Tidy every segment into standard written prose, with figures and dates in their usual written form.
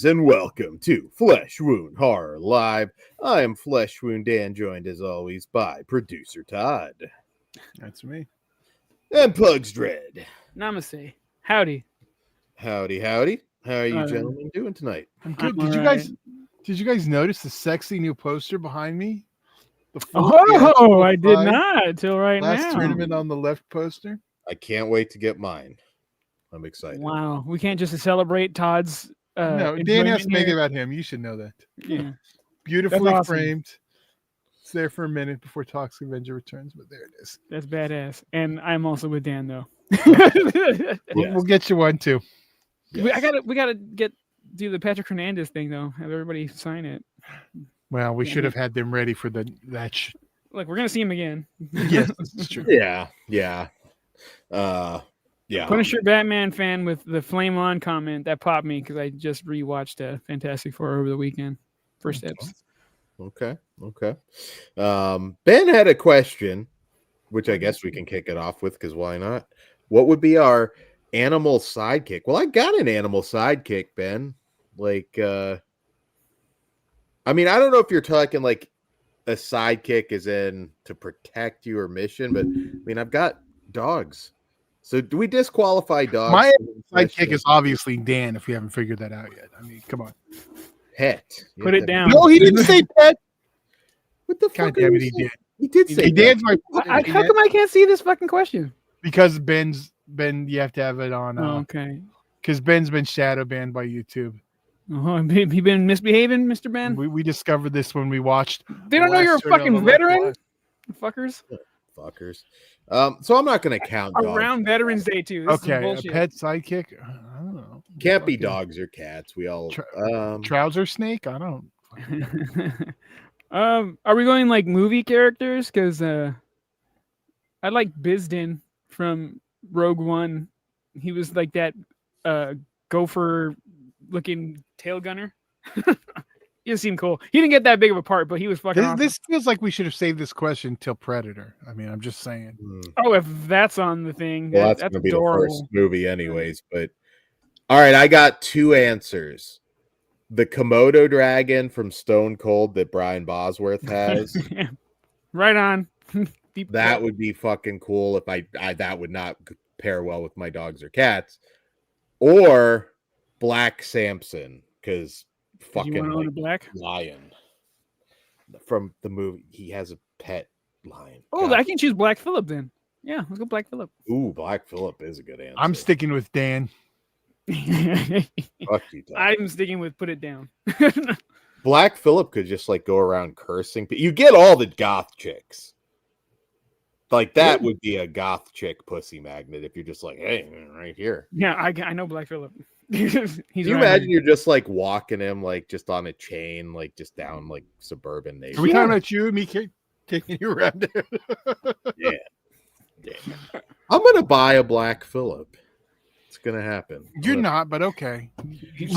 Greetings and welcome to Flesh Wound Horror Live. I am Flesh Wound Dan, joined as always by producer Todd. That's me. And Pugs Dread. Namaste. Howdy. Howdy, howdy. How are you gentlemen doing tonight? I'm good. I'm Did you guys notice the sexy new poster behind me? Oh, I did not till right last now. tournament on the left poster. I can't wait to get mine. I'm excited. Wow. We can't just celebrate Todd's No, Dan has to make it here. about him. You should know that. Yeah. Beautifully That's awesome. framed. It's there for a minute before Toxic Avenger returns, but there it is. That's badass. And I'm also with Dan though. We'll get you one too. Yes. We gotta do the Patrick Hernandez thing though. Have everybody sign it. Well, we should have had them ready for that. Look, we're gonna see him again. Yes, that's true. Yeah. Punisher Batman fan with the flame on comment that popped me because I just rewatched Fantastic Four over the weekend. First steps. Okay. Ben had a question, which I guess we can kick it off with because why not? What would be our animal sidekick? Well, I got an animal sidekick, Ben. Like, I mean, I don't know if you're talking like a sidekick is in to protect you or mission, but I mean, I've got dogs. So do we disqualify dogs? My sidekick is obviously Dan, if we haven't figured that out yet. I mean, come on. Pet. Put it down. No, he didn't say pet. What the God fuck? damn it, he did. He did say pet. Dan's my How come I can't see this fucking question? because Ben, you have to have it on. Okay. Because Ben's been shadow banned by YouTube. Oh, he been misbehaving, Mr. Ben? We discovered this when we watched. They don't know you're a fucking veteran? Fuckers. Fuckers. So I'm not going to count dogs. Around Veterans Day, too. This is Okay, a bullshit. pet sidekick. I don't know. Can't be dogs or cats. We all. Trouser snake. I don't. Are we going like movie characters? Because I like Bizden from Rogue One. He was like that gopher looking tail gunner. He just seemed cool. He didn't get that big of a part, but he was fucking awesome. This feels like we should have saved this question till Predator. I mean, I'm just saying. Oh, if that's on the thing, Well, that's going to be the first movie anyways. But all right, I got two answers. The Komodo dragon from Stone Cold that Brian Bosworth has. Right on. That would be fucking cool if I that would not pair well with my dogs or cats. Or Black Samson, because fucking like, black lion from the movie. He has a pet lion. Oh, God. I can choose Black Phillip then. Yeah, let's go Black Phillip. Ooh, Black Phillip is a good answer. I'm sticking with Dan. Fuck you, Tom. I'm sticking with put it down. Black Phillip could just like go around cursing. You get all the goth chicks. Like that would be a goth chick pussy magnet if you're just like, hey, right here. Yeah, I know Black Phillip. Can you imagine you're just like walking him like just on a chain, like just down like suburban neighborhood? Are we talking about you and me taking you around there? Yeah. I'm gonna buy a Black Phillip. It's gonna happen. You're not, but okay.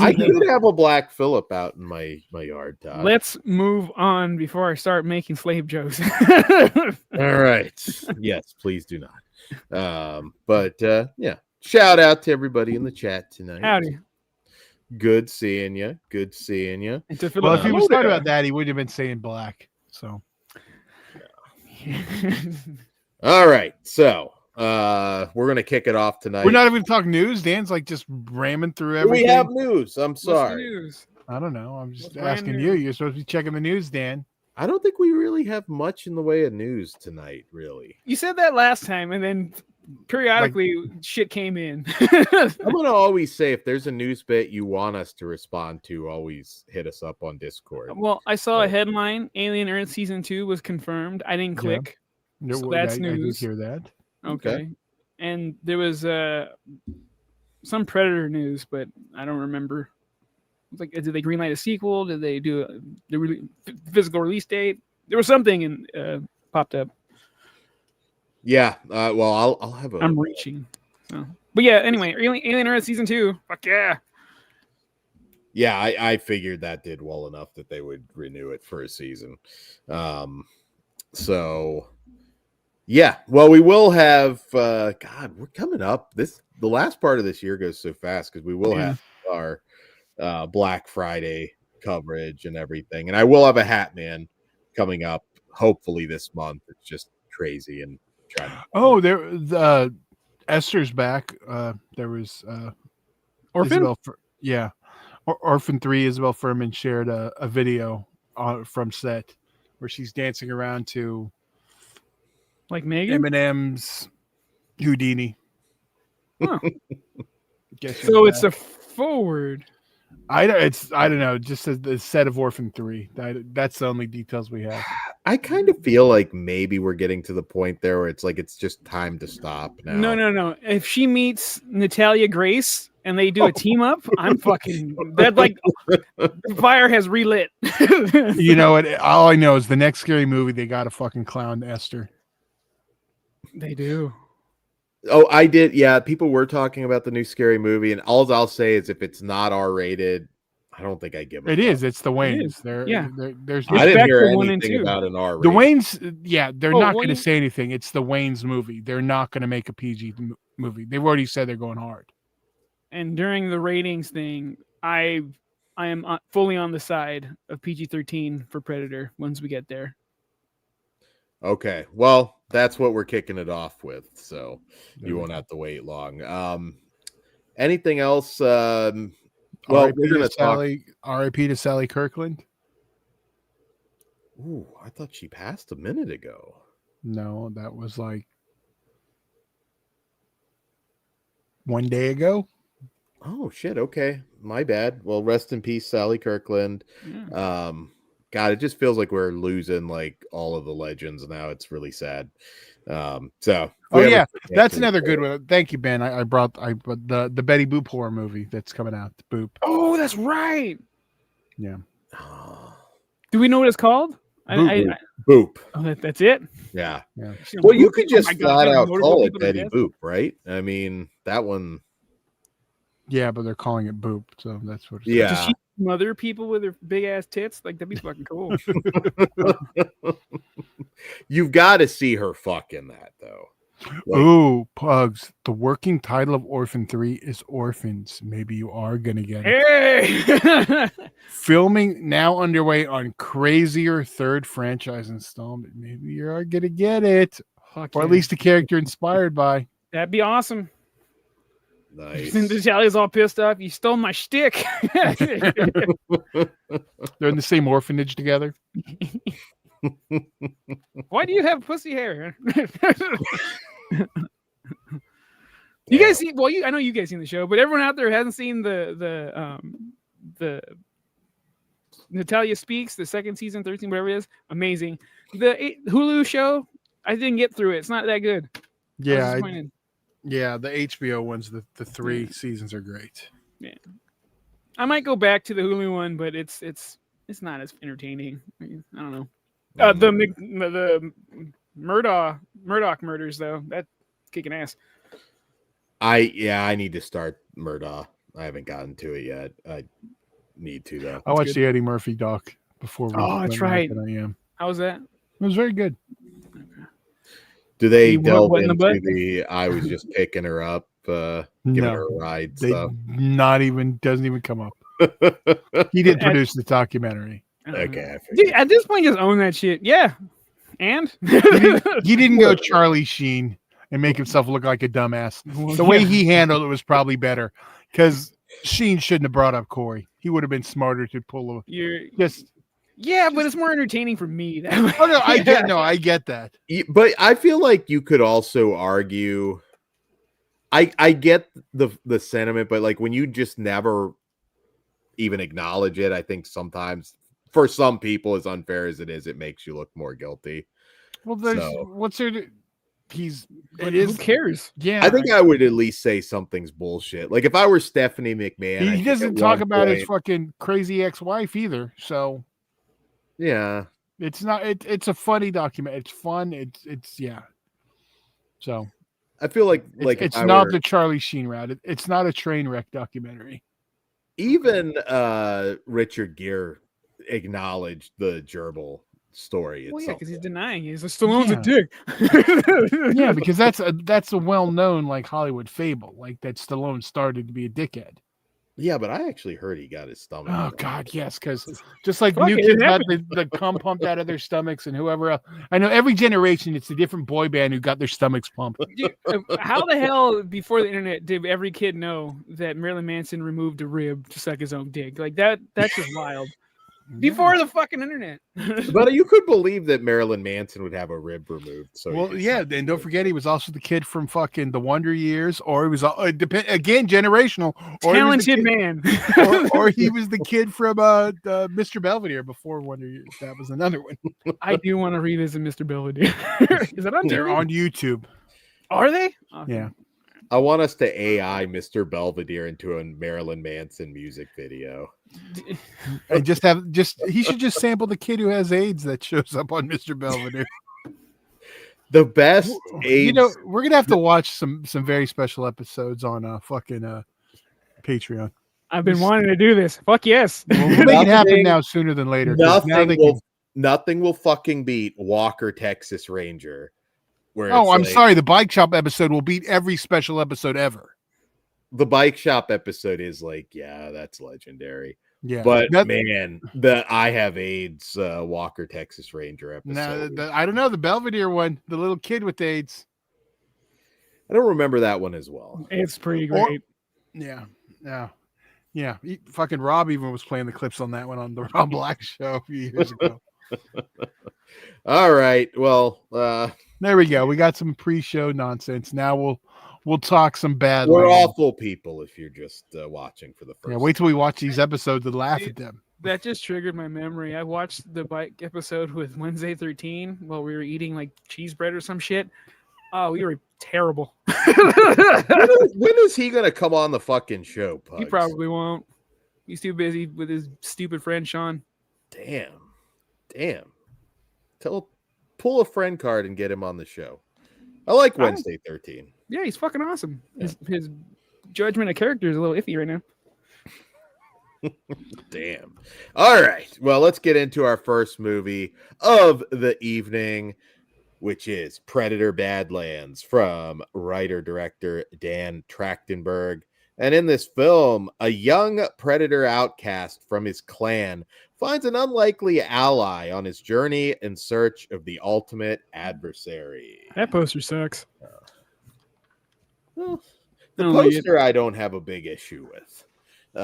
I could have a Black Phillip out in my yard, Todd. Let's move on before I start making slave jokes. All right. Yes, please do not. But yeah. Shout out to everybody in the chat tonight. Howdy. Good seeing you. Good seeing you. Well, if he was talking about that, he would have been saying black. So. All right. So we're gonna kick it off tonight. We're not even talking news. Dan's like just ramming through everything. We have news. I'm sorry. What's the news? I don't know. I'm just What's asking brand you. new? You're supposed to be checking the news, Dan. I don't think we really have much in the way of news tonight, really. You said that last time, and then periodically shit came in. I'm gonna always say if there's a news bit you want us to respond to, always hit us up on Discord. Well, I saw a headline: Alien Earth Season 2 was confirmed. I didn't click. So that's news. I did hear that. Okay. And there was some Predator news, but I don't remember. It's like, did they greenlight a sequel? Did they do the physical release date? There was something and popped up. Yeah. Well, I'll have a. I'm reaching. So. But yeah. Anyway, Alien Earth Season 2. Fuck yeah. Yeah, I figured that did well enough that they would renew it for a season. So. Yeah, well, we will have. God, we're coming up. The last part of this year goes so fast because we will have our Black Friday coverage and everything. And I will have a Hat Man coming up hopefully this month. It's just crazy and trying to. Oh, the Esther's back. There was Orphan? Orphan 3. Isabel Furman shared a video from set where she's dancing around to Like Megan? Eminem's Houdini. Huh. Guess So who's it's back. a forward. I don't know. Just the set of Orphan 3. That's the only details we have. I kind of feel like maybe we're getting to the point there where it's like it's just time to stop now. No. If she meets Natalia Grace and they do a team up, I'm fucking that like the fire has relit. You know what? All I know is the next scary movie they got to fucking clown Esther. They do. Oh, I did. Yeah, people were talking about the new scary movie, and all I'll say is if it's not R-rated, I don't think I give a It fuck. is. It's the Waynes. is. There's I didn't hear Respect for 1 and anything 2. about an the R-rated. Waynes. Yeah, they're Oh, not well, going to say anything. It's the Waynes movie. They're not going to make a PG movie. They've already said they're going hard. And during the ratings thing, I am fully on the side of PG-13 for Predator once we get there. Okay, well, that's what we're kicking it off with, so you won't have to wait long. Anything else? Well, we're going to talk. R.I.P. to Sally Kirkland. Ooh, I thought she passed a minute ago. No, that was like 1 day ago. Oh shit. Okay, my bad. Well, rest in peace, Sally Kirkland. Yeah. God, it just feels like we're losing like all of the legends now. It's really sad. So. Oh yeah, that's another good one. Thank you, Ben. I brought the Betty Boop horror movie that's coming out. Boop. Oh, that's right. Yeah. Do we know what it's called? Boop. Boop. Oh, that's it. Yeah. Yeah. Well, you could Oh just my God, flat out motorboat call it people to Betty death. Boop, right? I mean, that one. Yeah, but they're calling it Boop, so that's what. It's Yeah. Does she mother people with her big ass tits? Like that'd be fucking cool. You've got to see her fucking that though. Like, Ooh, Pugs. The working title of Orphan 3 is Orphans. Maybe you are gonna get it. Hey. Filming now underway on crazier third franchise installment. Maybe you are gonna get it, Fuck or at yeah. least a character inspired by. That'd be awesome. nice. Natalia's all pissed off. You stole my shtick. They're in the same orphanage together. Why do you have pussy hair? You guys see? Well, I know you guys seen the show, but everyone out there hasn't seen the Natalia Speaks, the second season, 13, whatever it is. Amazing. The Hulu show, I didn't get through it. It's not that good. Yeah, The the HBO ones, the 3 seasons are great. I might go back to the Hulu one, but it's not as entertaining. I don't know. The Murdoch murders though, that's kicking ass. I need to start Murdaugh. I haven't gotten to it yet. I need to though. I watched the Eddie Murphy doc before. Oh, that's right. I am. How was that? It was very good. Do they You want delve what in the into butt? the I was just picking her up, giving her a ride They stuff? doesn't even come up. He did produce the documentary. Okay, I Dude, figured. at this point, just own that shit. Yeah. And He didn't go Charlie Sheen and make himself look like a dumbass. The way he handled it was probably better, because Sheen shouldn't have brought up Corey. He would have been smarter to pull Yeah, but it's more entertaining for me. That way. Oh no, I get that. But I feel like you could also argue. I get the sentiment, but like when you just never even acknowledge it, I think sometimes for some people, as unfair as it is, it makes you look more guilty. Well, there's So- what's there? It Who is. cares? Yeah, I think I would at least say something's bullshit. Like if I were Stephanie McMahon, I he think doesn't at talk one about his point- fucking crazy ex-wife either. So Yeah, it's not. It's a funny document. It's fun. It's yeah. So I feel like it's if I not were- the Charlie Sheen route. It's not a train wreck documentary. even Richard Gere acknowledged the gerbil story. Well, yeah, itself. because he's denying it. He's a Stallone's Yeah. a dick. Yeah, because that's a well-known like Hollywood fable, like that Stallone started to be a dickhead. Yeah, but I actually heard he got his stomach. Oh God, yes, because just like Fuck new it, kids it got the cum pumped out of their stomachs, and whoever else. I know every generation, it's a different boy band who got their stomachs pumped. Dude, how the hell before the internet did every kid know that Marilyn Manson removed a rib to suck his own dick? Like that's just wild. Before the fucking internet. But you could believe that Marilyn Manson would have a rib removed. So Well, yeah, and don't forget he was also the kid from fucking The Wonder Years, or he was again generational, or Talented man. or he was the kid from Mr. Belvedere before Wonder Years. That was another one. I do want to revisit Mr. Belvedere. Is that on They're TV? on YouTube. Are they? Okay. Yeah. I want us to AI Mr. Belvedere into a Marilyn Manson music video. And he should just sample the kid who has AIDS that shows up on Mr. Belvedere. The best AIDS. You know, we're gonna have to watch some very special episodes on fucking Patreon. I've been wanting to do this. Fuck yes. We'll make it happen now sooner than later. Nothing will fucking beat Walker, Texas Ranger. Oh, I'm sorry. The bike shop episode will beat every special episode ever. The bike shop episode is like, yeah, that's legendary. Yeah, but man, the I have AIDS Walker, Texas Ranger episode. No, I don't know the Belvedere one, the little kid with AIDS. I don't remember that one as well. It's pretty great. Yeah. Fucking Rob even was playing the clips on that one on the Rob Black show a few years ago. All right. Well, there we go. We got some pre-show nonsense. Now we'll talk some bad. We're awful people if you're just watching for the first. Yeah, wait till we watch these episodes and laugh at them. That just triggered my memory. I watched the bike episode with Wednesday 13 while we were eating like cheese bread or some shit. Oh, we were terrible. When is he gonna come on the fucking show, Pugs? He probably won't. He's too busy with his stupid friend Sean. Damn. Pull a friend card and get him on the show. I like Wednesday 13. Yeah, he's fucking awesome. Yeah. His judgment of character is a little iffy right now. Damn. All right. Well, let's get into our first movie of the evening, which is Predator Badlands from writer-director Dan Trachtenberg. And in this film, a young Predator outcast from his clan finds an unlikely ally on his journey in search of the ultimate adversary. That poster sucks. The poster I don't have a big issue with. You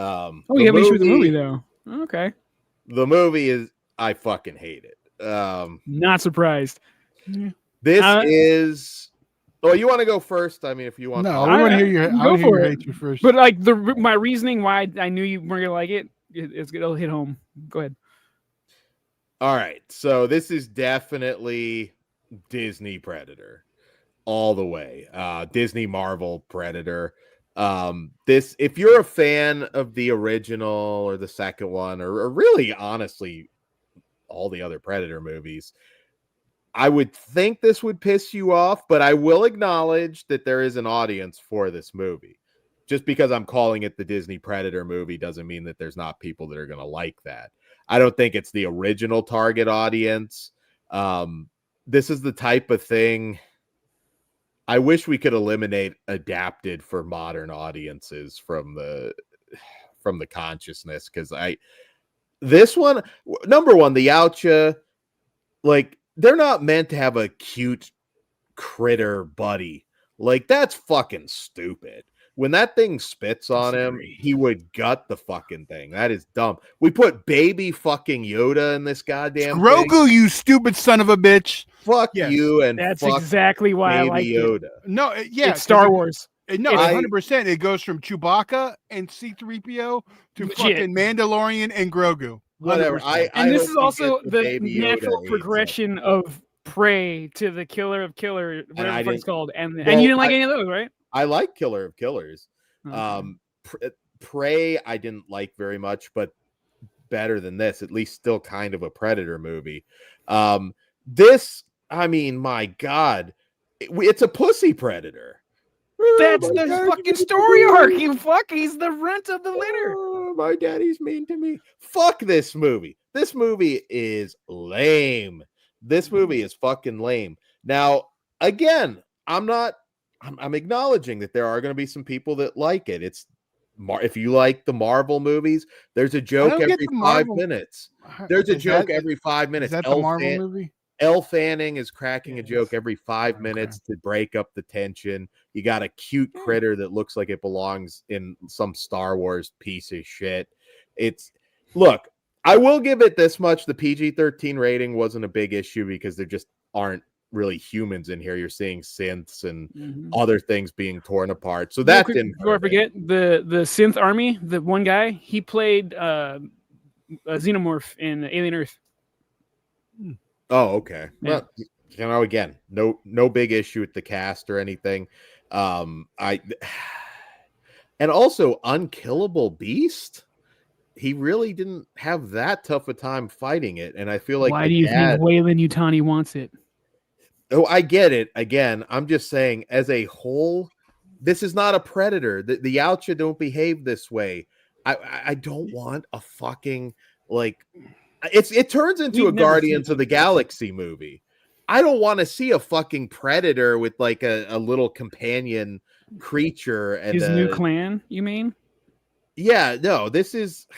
have an issue with the movie, though. Okay. The movie is, I fucking hate it. Not surprised. This is... Oh, you want to go first? I mean, if you want. No, I want to hear your hatred first. But like my reasoning why I knew you weren't gonna like it, it'll hit home. Go ahead. All right, so this is definitely Disney Predator, all the way. Disney Marvel Predator. This, if you're a fan of the original or the second one, or really honestly, all the other Predator movies, I would think this would piss you off, but I will acknowledge that there is an audience for this movie. Just because I'm calling it the Disney Predator movie doesn't mean that there's not people that are going to like that. I don't think it's the original target audience. This is the type of thing I wish we could eliminate adapted for modern audiences from the consciousness. Because this one, number one, the Yautja, like, they're not meant to have a cute critter buddy. Like, that's fucking stupid. When that thing spits on him, he would gut the fucking thing. That is dumb. We put baby fucking Yoda in this goddamn Grogu, thing. You stupid son of a bitch. Fuck you and that's fuck exactly why I like Yoda. No, yeah. It's Star Wars. No, 100%. It goes from Chewbacca and C-3PO to fucking Mandalorian and Grogu. Whatever. And this is also the natural progression of Prey to the Killer of Killer, whatever it's called. And you didn't like any of those, right? I like Killer of Killers. Okay. Prey I didn't like very much, but better than this. At least still kind of a Predator movie. This, I mean, my God, it's a pussy Predator. That's the fucking story arc, you fuck. He's the runt of the litter. Oh, my daddy's mean to me. Fuck this movie. This movie is lame. This movie is fucking lame. Now, again, I'm acknowledging that there are going to be some people that like it. if you like the Marvel movies, there's a joke don't get every the 5 Marvel- minutes. There's a Is joke that- every 5 Is minutes. that the Marvel movie? Elle Fanning is cracking a Yes. joke every 5 Okay. minutes to break up the tension. You got a cute critter that looks like it belongs in some Star Wars piece of shit. Look, I will give it this much. The PG-13 rating wasn't a big issue because there just aren't really humans in here. You're seeing synths and other things being torn apart. So that didn't Before I forget, the synth army, the one guy, he played a xenomorph in Alien Earth. Oh, okay. Yeah. Well, again, no big issue with the cast or anything. And also Unkillable Beast. He really didn't have that tough a time fighting it, and I feel like why do you think Weyland Yutani wants it? Oh, I get it. Again, I'm just saying, as a whole, this is not a predator. The Yautja don't behave this way. I don't want a fucking it turns into a Guardians of the Galaxy movie. I don't want to see a fucking predator with like a little companion creature and his new clan, you mean? Yeah, no, this is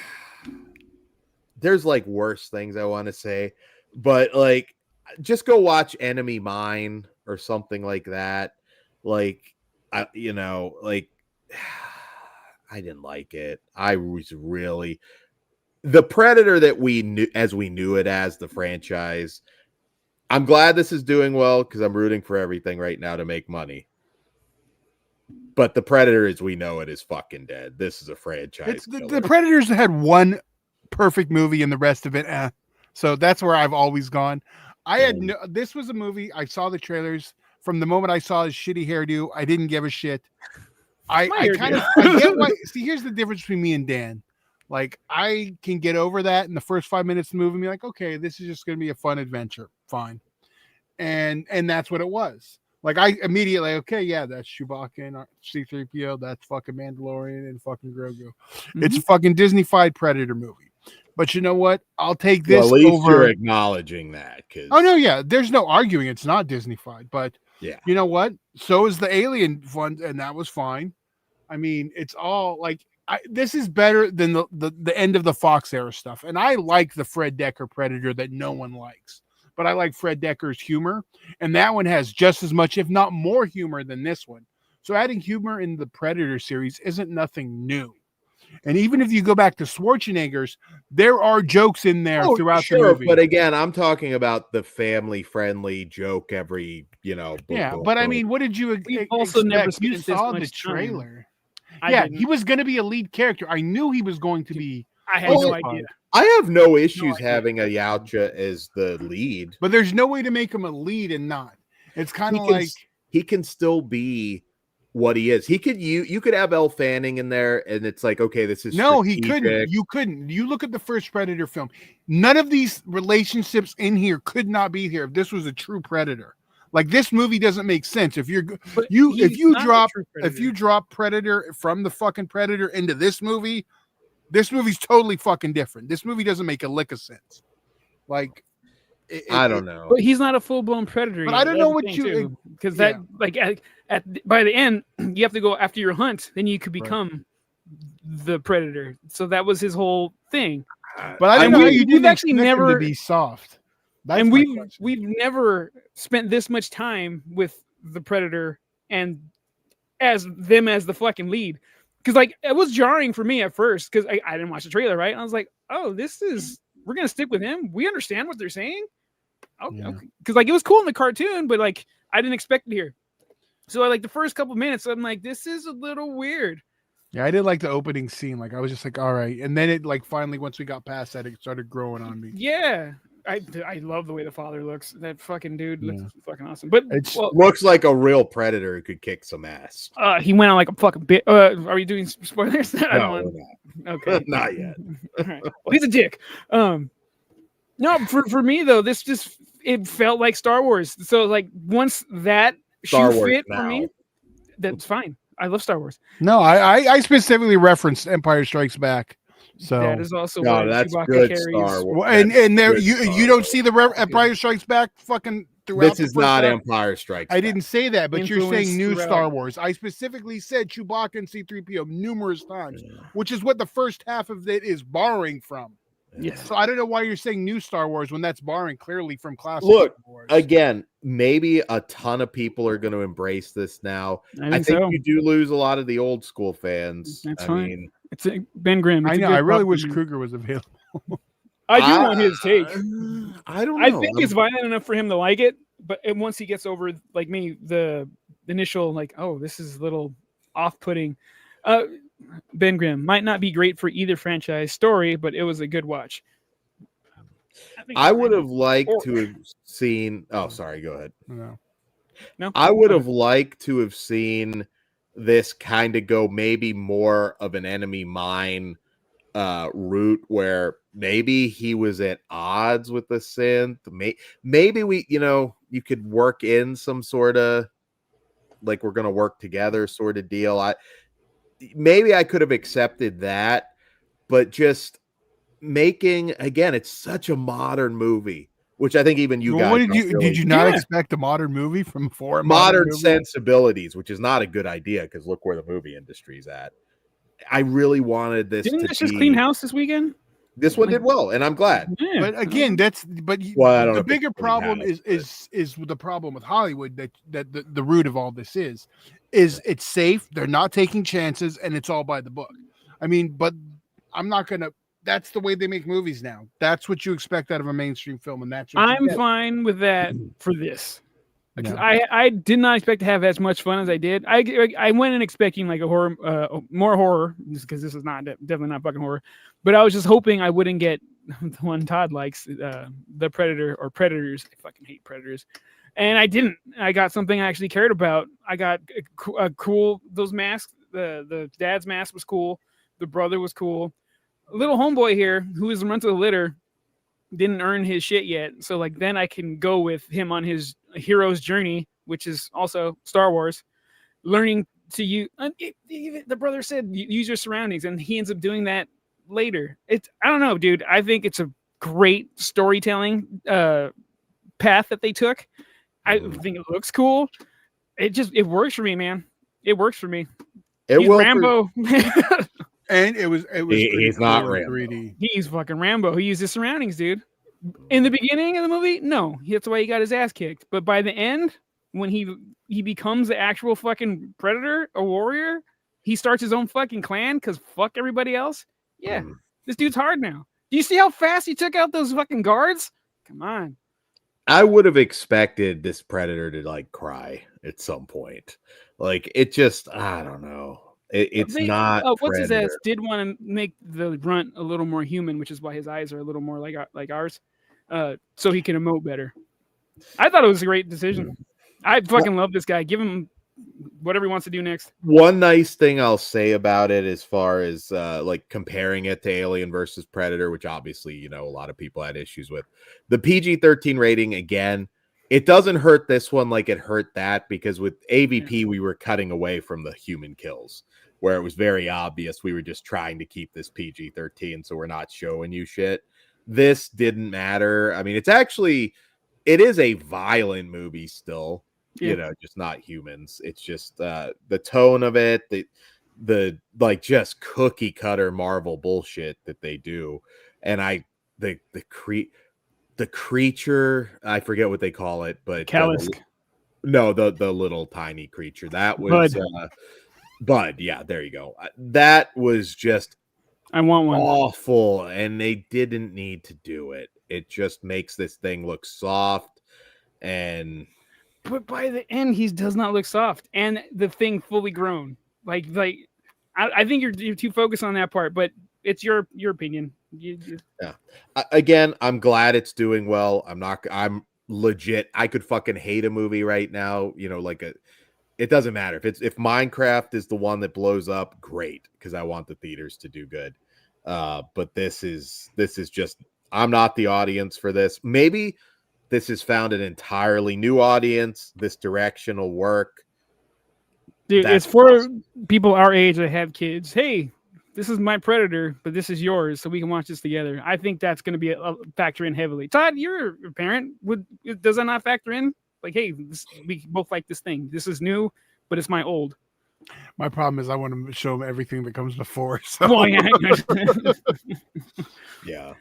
there's like worse things I want to say, but like just go watch Enemy Mine or something like that. Like I didn't like it. I was really the Predator that we knew it as the franchise. I'm glad this is doing well because I'm rooting for everything right now to make money. But the Predator as we know it is fucking dead. This is a franchise. The Predators had one perfect movie and the rest of it, So that's where I've always gone. This was a movie. I saw the trailers from the moment I saw his shitty hairdo. I didn't give a shit. I get why. See, here's the difference between me and Dan. Like, I can get over that in the first 5 minutes of the movie and be like, okay, this is just going to be a fun adventure. Fine. And that's what it was. Like, I immediately, okay, yeah, that's Chewbacca and C-3PO. That's fucking Mandalorian and fucking Grogu. It's a fucking Disney-fied Predator movie. But you know what? I'll take this at least over. You're acknowledging that. Oh, no, yeah. There's no arguing it's not Disney-fied. But yeah, you know what? So is the Alien one, and that was fine. I mean, it's all like, this is better than the end of the Fox era stuff. And I like the Fred Dekker Predator that no one likes. But I like Fred Dekker's humor. And that one has just as much, if not more humor than this one. So adding humor in the Predator series isn't nothing new. And even if you go back to Schwarzenegger's, there are jokes in there throughout the movie. But again, I'm talking about the family-friendly joke every, but I mean, what did you also never you saw the trailer. He was going to be a lead character. I knew he was going to be. I had no idea. I have no issues having a Yautja as the lead. But there's no way to make him a lead and not. It's kind of like he can still be what he is. He could you could have Elle Fanning in there, and it's like, okay, this is he couldn't. You couldn't. You look at the first Predator film. None of these relationships in here could not be here if this was a true Predator. Like, this movie doesn't make sense if you drop Predator from the fucking Predator into this movie's totally fucking different. This movie doesn't make a lick of sense. Like, I don't know. But he's not a full blown Predator. But I don't know what you because that like by the end you have to go after your hunt, then you could become the Predator. So that was his whole thing. But I don't know. You've actually never to be soft. That's and we've never spent this much time with the Predator and as the fucking lead. Because like it was jarring for me at first because I didn't watch the trailer, right? And I was like, oh, we're gonna stick with him. We understand what they're saying. Okay. Because like it was cool in the cartoon, but like I didn't expect it here. So like the first couple minutes, I'm like, this is a little weird. Yeah, I did like the opening scene. Like I was just like, all right. And then it like finally once we got past that, it started growing on me. Yeah. I love the way the father looks. That fucking dude looks fucking awesome. But it looks like a real Predator who could kick some ass. He went on like a fucking bit. Are we doing spoilers? No, we're not. Okay, not yet. All right. Well, he's a dick. No, for me though, it felt like Star Wars. So like once that shoe fit for me, that's fine. I love Star Wars. No, I specifically referenced Empire Strikes Back. So that is also that's Chewbacca good carries. Star Wars. And there you don't see the Empire Strikes Back fucking throughout. This is not Empire Strikes Back. I didn't say that, but you're saying Influence new throughout. Star Wars. I specifically said Chewbacca and C-3PO numerous times, which is what the first half of it is borrowing from. Yes. So I don't know why you're saying new Star Wars when that's borrowing clearly from classic Look, Star Wars. again, maybe a ton of people are going to embrace this now. I think so. you do lose a lot of the old school fans. That's I fine. mean, It's Ben Grimm. It's I a know. good I really pop wish movie. Kruger was available. I do want his take. I don't know. I think it's violent enough for him to like it, but once he gets over, like me, the initial like, oh, this is a little off-putting. Ben Grimm might not be great for either franchise story, but it was a good watch. I would have liked to have seen. Oh, sorry. Go ahead. No. I would have liked to have seen this kind of go maybe more of an enemy mine route where maybe he was at odds with the synth. Maybe you could work in some sort of like we're gonna work together sort of deal. Maybe I could have accepted that, but just making again, it's such a modern movie, which I think even you guys. What did you not expect a modern movie from before? Modern sensibilities, which is not a good idea because look where the movie industry's at. I really wanted this. Didn't this just clean house this weekend? This one did well, and I'm glad. Yeah. But again, the bigger problem is the problem with Hollywood that the root of all this is it's safe. They're not taking chances, and it's all by the book. I mean, but I'm not gonna. That's the way they make movies now. That's what you expect out of a mainstream film, and that's what I'm fine with that for this. No. I did not expect to have as much fun as I did. I went in expecting like a horror, more horror, because this is definitely not fucking horror. But I was just hoping I wouldn't get the one Todd likes, the Predator or Predators. I fucking hate Predators, and I didn't. I got something I actually cared about. I got a cool those masks. The dad's mask was cool. The brother was cool. A little homeboy here who is the runt of the litter didn't earn his shit yet. So like then I can go with him on his hero's journey, which is also Star Wars, learning to use. The brother said use your surroundings, and he ends up doing that later. I don't know, dude. I think it's a great storytelling path that they took. I think it looks cool. It works for me, man. It works for me. He's Rambo. And it was he's not cool Rambo. 3D. He's fucking Rambo. He used his surroundings, dude. In the beginning of the movie, no, that's why he got his ass kicked. But by the end, when he becomes the actual fucking predator, a warrior, he starts his own fucking clan because fuck everybody else. Yeah, this dude's hard now. Do you see how fast he took out those fucking guards? Come on. I would have expected this predator to like cry at some point. Like it just, I don't know. It's not. What's his ass did want to make the runt a little more human, which is why his eyes are a little more like ours, so he can emote better. I thought it was a great decision. I fucking love this guy. Give him whatever he wants to do next. One nice thing I'll say about it, as far as like comparing it to Alien versus Predator, which obviously a lot of people had issues with, the PG-13 rating again. It doesn't hurt this one like it hurt that, because with AVP, we were cutting away from the human kills, where it was very obvious we were just trying to keep this PG-13, so we're not showing you shit. This didn't matter. I mean, it is a violent movie still, just not humans. It's just the tone of it, the like just cookie cutter Marvel bullshit that they do. And the creature, I forget what they call it, but Callisk. No, the little tiny creature. That was Bud. Yeah, there you go. That was just I want one. Awful, and they didn't need to do it. It just makes this thing look soft, but by the end, he does not look soft, and the thing fully grown. Like I think you're too focused on that part, but it's your opinion. Yeah. Again, I'm glad it's doing well. I'm legit. I could fucking hate a movie right now. It doesn't matter if Minecraft is the one that blows up, great, because I want the theaters to do good. But this is just, I'm not the audience for this. Maybe this has found an entirely new audience. This direction will work. Dude, it's for people our age that have kids. Hey, this is my predator, but this is yours, so we can watch this together. I think that's going to be a factor in heavily. Todd, you're a parent. Does that not factor in? Like, hey, we both like this thing. This is new, but it's my old. My problem is I want to show them everything that comes before. So. Well, yeah. Yeah.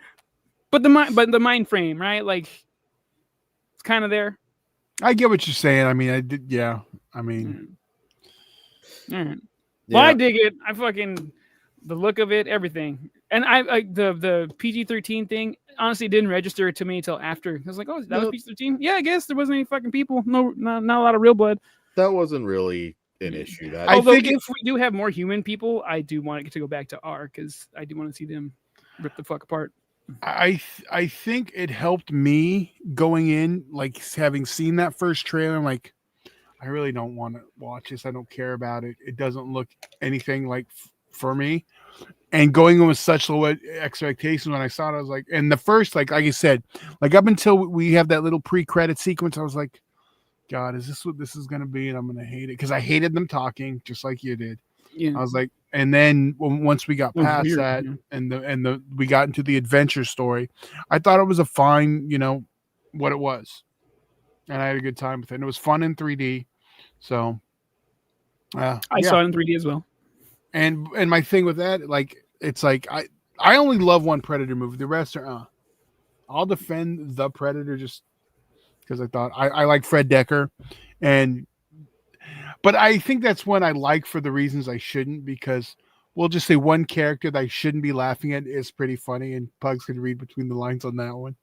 But the mind frame, right? Like, it's kind of there. I get what you're saying. I mean, I did. Yeah. I mean, all right. Yeah. Well, I dig it. I fucking the look of it, everything, and I the PG-13 thing honestly didn't register to me until after. I was like, oh, that was PG-13. Yeah, I guess there wasn't any fucking people. No, not a lot of real blood. That wasn't really an issue. That although if we do have more human people, I do want it to go back to R because I do want to see them rip the fuck apart. I think it helped me going in, like having seen that first trailer. I'm like, I really don't want to watch this. I don't care about it. It doesn't look anything like for me. And going in with such low expectations when I saw it, I was like, and the first, like you said, like up until we have that little pre-credit sequence, I was like, God, is this what this is going to be? And I'm going to hate it because I hated them talking just like you did. Yeah. I was like, and then once we got past that and we got into the adventure story, I thought it was a fine, what it was. And I had a good time with it. And it was fun in 3D. So I saw it in 3D as well. And my thing with that, like, it's like I only love one Predator movie. The rest are I'll defend the Predator just because I thought I like Fred Decker, but I think that's one I like for the reasons I shouldn't, because we'll just say one character that I shouldn't be laughing at is pretty funny, and Pugs could read between the lines on that one.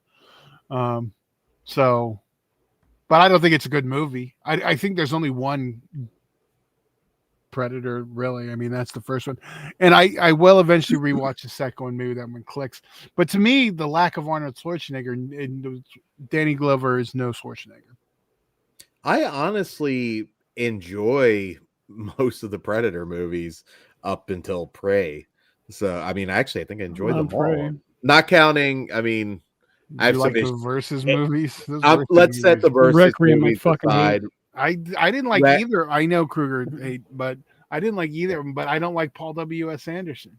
But I don't think it's a good movie. I think there's only one Predator, really. I mean, that's the first one. And I will eventually rewatch the second one. Maybe that one clicks. But to me, the lack of Arnold Schwarzenegger and Danny Glover is no Schwarzenegger. I honestly enjoy most of the Predator movies up until Prey. So, I mean, actually, I think I enjoy them all. Not counting, I mean, I have like the versus movies. Let's set the versus movies aside. I didn't like either. I know Kruger but I didn't like either of them, but I don't like Paul W.S. Anderson.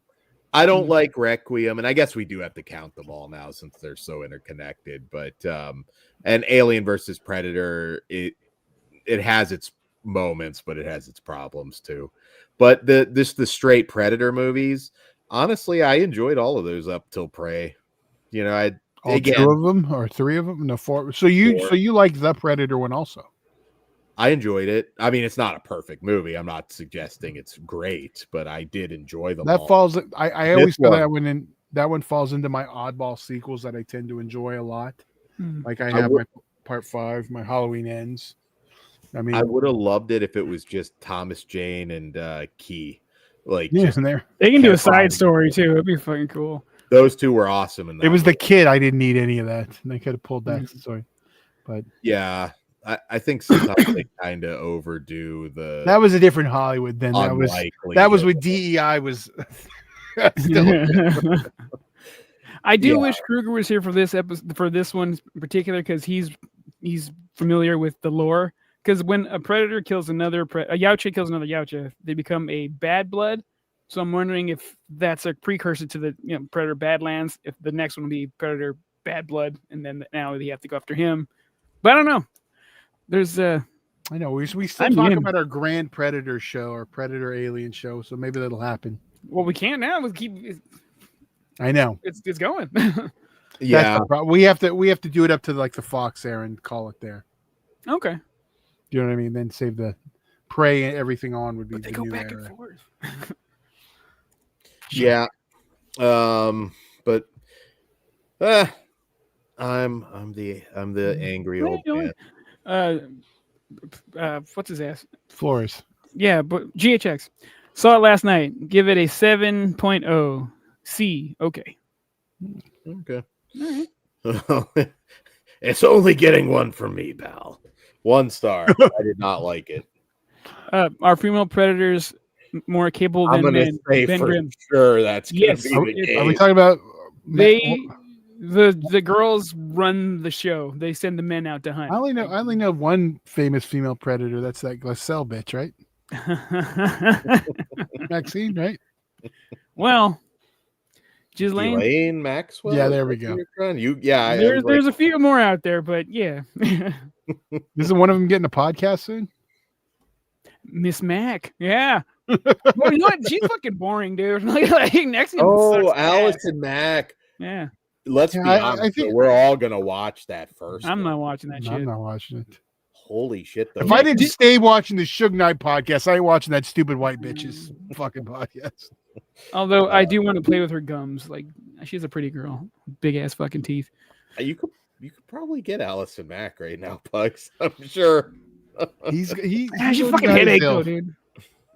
I don't like Requiem, and I guess we do have to count them all now since they're so interconnected. But and Alien versus Predator, it has its moments, but it has its problems too. But the straight Predator movies, honestly, I enjoyed all of those up till Prey. Two of them or three of them? No, four. So you like the Predator one also? I enjoyed it. I mean, it's not a perfect movie. I'm not suggesting it's great, but I did enjoy them. That falls. I always feel that one falls into my oddball sequels that I tend to enjoy a lot. Like I have my Part 5, my Halloween Ends. I mean, I would have loved it if it was just Thomas Jane and Key. Like, they can do a side story too. It'd be fucking cool. Those two were awesome. It was the kid. I didn't need any of that. They could have pulled that story, but yeah. I think sometimes they kind of overdo the. That was a different Hollywood then. That was what DEI was. I do wish Kruger was here for this episode, for this one in particular, because he's familiar with the lore. Because when a predator kills a Yautja kills another Yautja, they become a bad blood. So I'm wondering if that's a precursor to the Predator Badlands. If the next one will be Predator Bad Blood, and then now they have to go after him. But I don't know. There's I know we still talk about our Grand Predator show or Predator Alien show, so maybe that'll happen. Well, we can't now. We keep. I know it's going. Yeah, we have to do it up to like the Fox era and call it there. Okay. You know what I mean? Then save the Prey and everything on would be. But they go back and forth. Yeah, but I'm the angry old man. What's his ass? Flores. Yeah, but GHX. Saw it last night. Give it a 7.0. C. Okay. Okay. All right. It's only getting one from me, pal. 1 star. I did not like it. Are female predators more capable than men? Ben Grimm. Sure, that's yes. Are we talking about the girls run the show? They send the men out to hunt. I only know one famous female predator. That's that Glassell bitch, right? Maxine, right? Well, Ghislaine. Ghislaine Maxwell. Yeah, there we go. There's a few more out there, but yeah. Isn't one of them getting a podcast soon? Miss Mac. Yeah. Well, you know what? She's fucking boring, dude. Like next to him sucks Allison Mack. Yeah. Let's be honest. I think we're all gonna watch that first. I'm not watching that shit. I'm not watching it. Holy shit! Though. If I didn't stay watching the Suge Knight podcast, I ain't watching that stupid white bitches fucking podcast. Although I do want to play with her gums. Like she's a pretty girl, big ass fucking teeth. You could probably get Allison Mack right now, Pugs. I'm sure. He's fucking headache though, dude.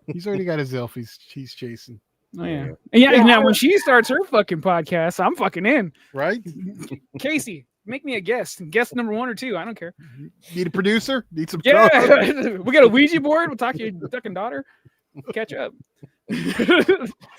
He's already got his elf. He's chasing. Oh yeah. Yeah. Now when she starts her fucking podcast, I'm fucking in. Right, Casey. Make me a guest. Guest number 1 or 2. I don't care. Need a producer? Need some. Yeah. We got a Ouija board. We'll talk to your fucking daughter. Catch up. All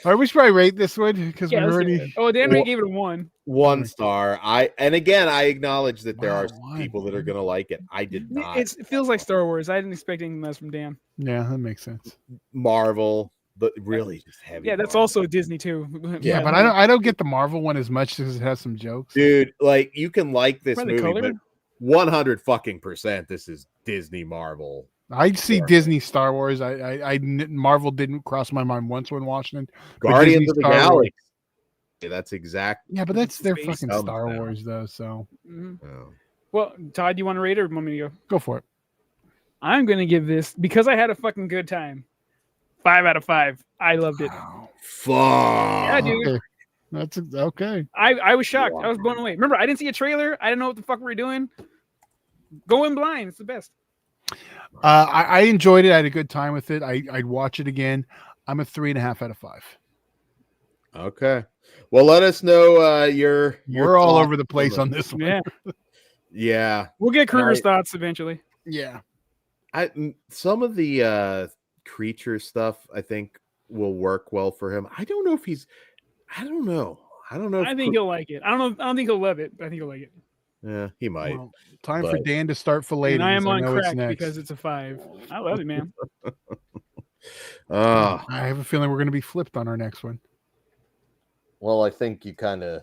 right, we should probably rate this one because we already. Oh, Dan Ray gave it a 1. 1 star. I acknowledge that there are people that are gonna like it. I did not. It feels like Star Wars. I didn't expect anything less from Dan. Yeah, that makes sense. Marvel, but really just heavy. Yeah, that's Marvel. also Disney too. Yeah, but I don't get the Marvel one as much because it has some jokes. Dude, like you can like this Probably movie, color. but 100% this is Disney Marvel. I see Disney Star Wars. Marvel didn't cross my mind once when watching it. Guardians of the Star Galaxy. Yeah, that's exact. Yeah, but that's their Space fucking Star Wars though. So, Oh. Well, Todd, do you want to rate it or want me to go? go for it. I'm gonna give this because I had a fucking good time. 5 out of 5. I loved it. Wow. Fuck. Yeah, dude. Okay. That's okay. I was shocked. I was blown away. Remember, I didn't see a trailer. I didn't know what the fuck we were doing. Go in blind. It's the best. I enjoyed it. I had a good time with it. I'd watch it again. I'm a 3.5 out of 5. Okay. Well, let us know your We're all thoughts over the place on this one. Yeah. Yeah. We'll get Kruger's thoughts eventually. Yeah. Some of the creature stuff I think will work well for him. I don't know if he's I don't know. I think he'll like it. I don't think he'll love it, but I think he'll like it. Yeah, he might. Well, time for Dan to start filleting. And I am on know crack it's because it's a 5. I love it, man. I have a feeling we're going to be flipped on our next one. Well, I think you kind of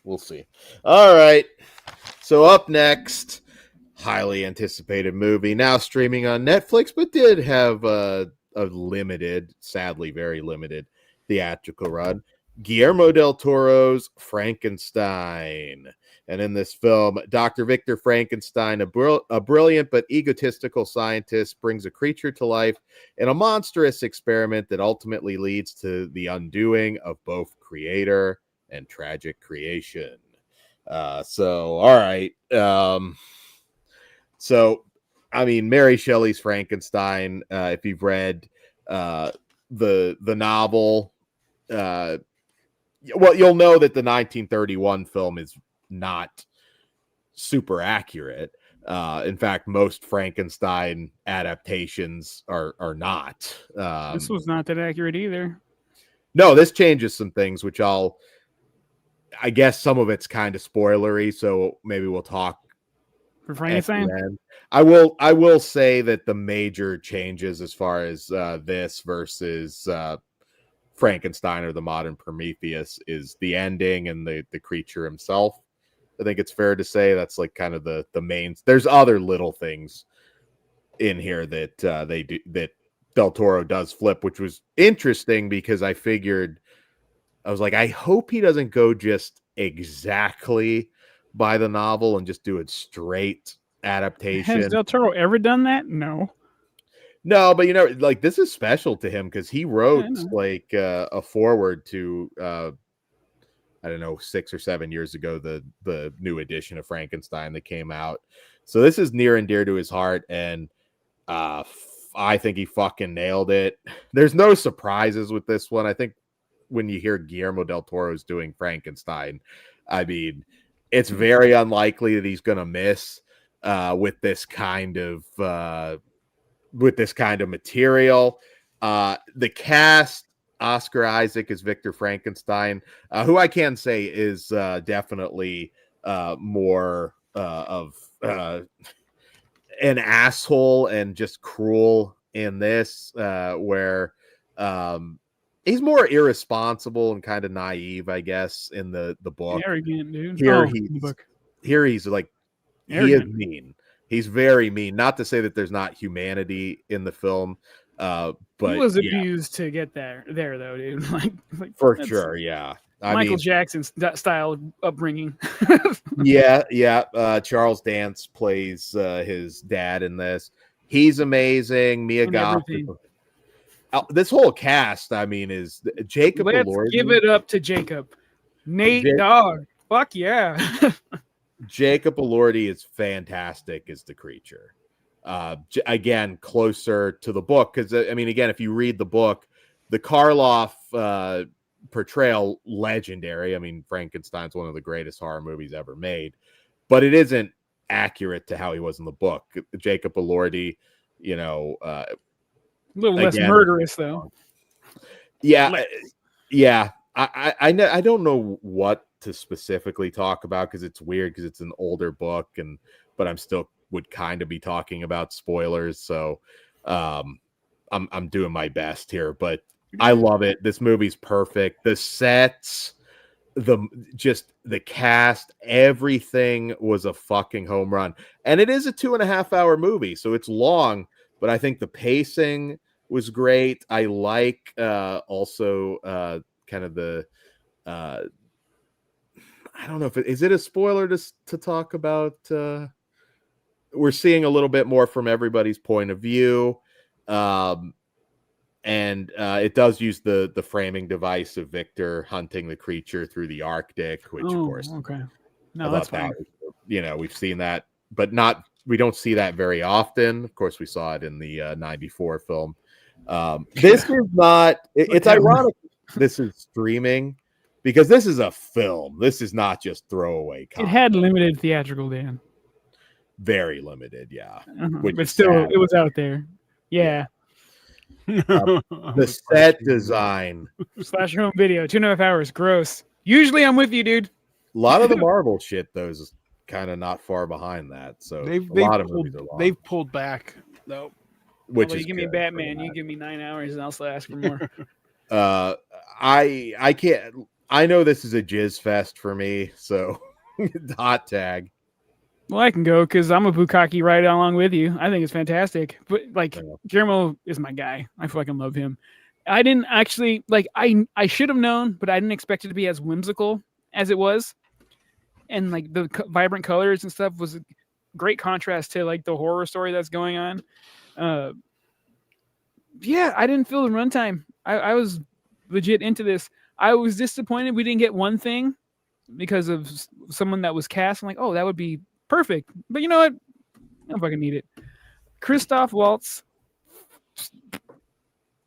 we'll see. All right. So up next, highly anticipated movie now streaming on Netflix, but did have a limited, sadly very limited theatrical run. Guillermo del Toro's Frankenstein. And in this film, Dr. Victor Frankenstein, a brilliant but egotistical scientist, brings a creature to life in a monstrous experiment that ultimately leads to the undoing of both creator and tragic creation. All right. So, I mean, Mary Shelley's Frankenstein, if you've read the novel, well, you'll know that the 1931 film is not super accurate. In fact, most Frankenstein adaptations are not. This was not that accurate either. No, this changes some things, which I guess some of it's kind of spoilery, so maybe we'll talk For Frankenstein? I will say that the major changes as far as this versus Frankenstein or the modern Prometheus is the ending and the creature himself. I think it's fair to say that's like kind of the main. There's other little things in here that they do that Del Toro does flip, which was interesting because I was like, I hope he doesn't go just exactly by the novel and just do it straight adaptation. Has Del Toro ever done that? No, but like this is special to him because he wrote like a foreword to I don't know, 6 or 7 years ago, the new edition of Frankenstein that came out. So this is near and dear to his heart, and I think he fucking nailed it. There's no surprises with this one. I think when you hear Guillermo del Toro's doing Frankenstein, I mean, it's very unlikely that he's going to miss with this kind of material. The cast, Oscar Isaac is Victor Frankenstein, who I can say is definitely more of an asshole and just cruel in this, where he's more irresponsible and kind of naive, I guess, in the book. Arrogant, dude. Here In the book. he's like Arrogant. he is mean. He's very mean. Not to say that there's not humanity in the film, but he was abused to get there though, dude. like for sure, yeah. Michael Jackson style upbringing. yeah. Charles Dance plays his dad in this. He's amazing. Mia Goth. This whole cast, I mean, is Jacob. Let's give it up to Jacob. Nate Dogg. Fuck yeah. Jacob Elordi is fantastic as the creature. Again, closer to the book, because I mean, again, if you read the book, the Karloff portrayal, legendary. I mean, Frankenstein's one of the greatest horror movies ever made, but it isn't accurate to how he was in the book. Jacob Elordi, a little less murderous though. Yeah. I don't know what to specifically talk about because it's weird because it's an older book, but I'm still would kind of be talking about spoilers. So I'm doing my best here, but I love it. This movie's perfect. The sets, the cast, everything was a fucking home run. And it is a 2.5-hour movie, so it's long, but I think the pacing was great. I like also kind of the I don't know if is it a spoiler to talk about we're seeing a little bit more from everybody's point of view. And it does use the framing device of Victor hunting the creature through the Arctic, which of course, okay, no, that's fine. We've seen that, but we don't see that very often. Of course, we saw it in the '94 film. This is not. It's ironic. This is streaming because this is a film. This is not just throwaway content. It had limited theatrical, Dan. Very limited, yeah. But still, it was out there. Yeah. The set design / home video 2.5 hours, gross. Usually I'm with you, dude. A lot of the Marvel shit though is kind of not far behind that, so a lot of movies are long. They've pulled back though, which is you give me Batman, you give me 9 hours and I'll still ask for more. I can't. I know this is a jizz fest for me, so hot tag. Well, I can go because I'm a bukkake right along with you. I think it's fantastic. But Guillermo is my guy. I fucking love him. I didn't actually I should have known, but I didn't expect it to be as whimsical as it was. And the vibrant colors and stuff was a great contrast to the horror story that's going on. Yeah, I didn't feel the runtime. I was legit into this. I was disappointed we didn't get one thing because of someone that was cast. I'm like, oh, that would be perfect. But you know what? I don't fucking need it. Christoph Waltz,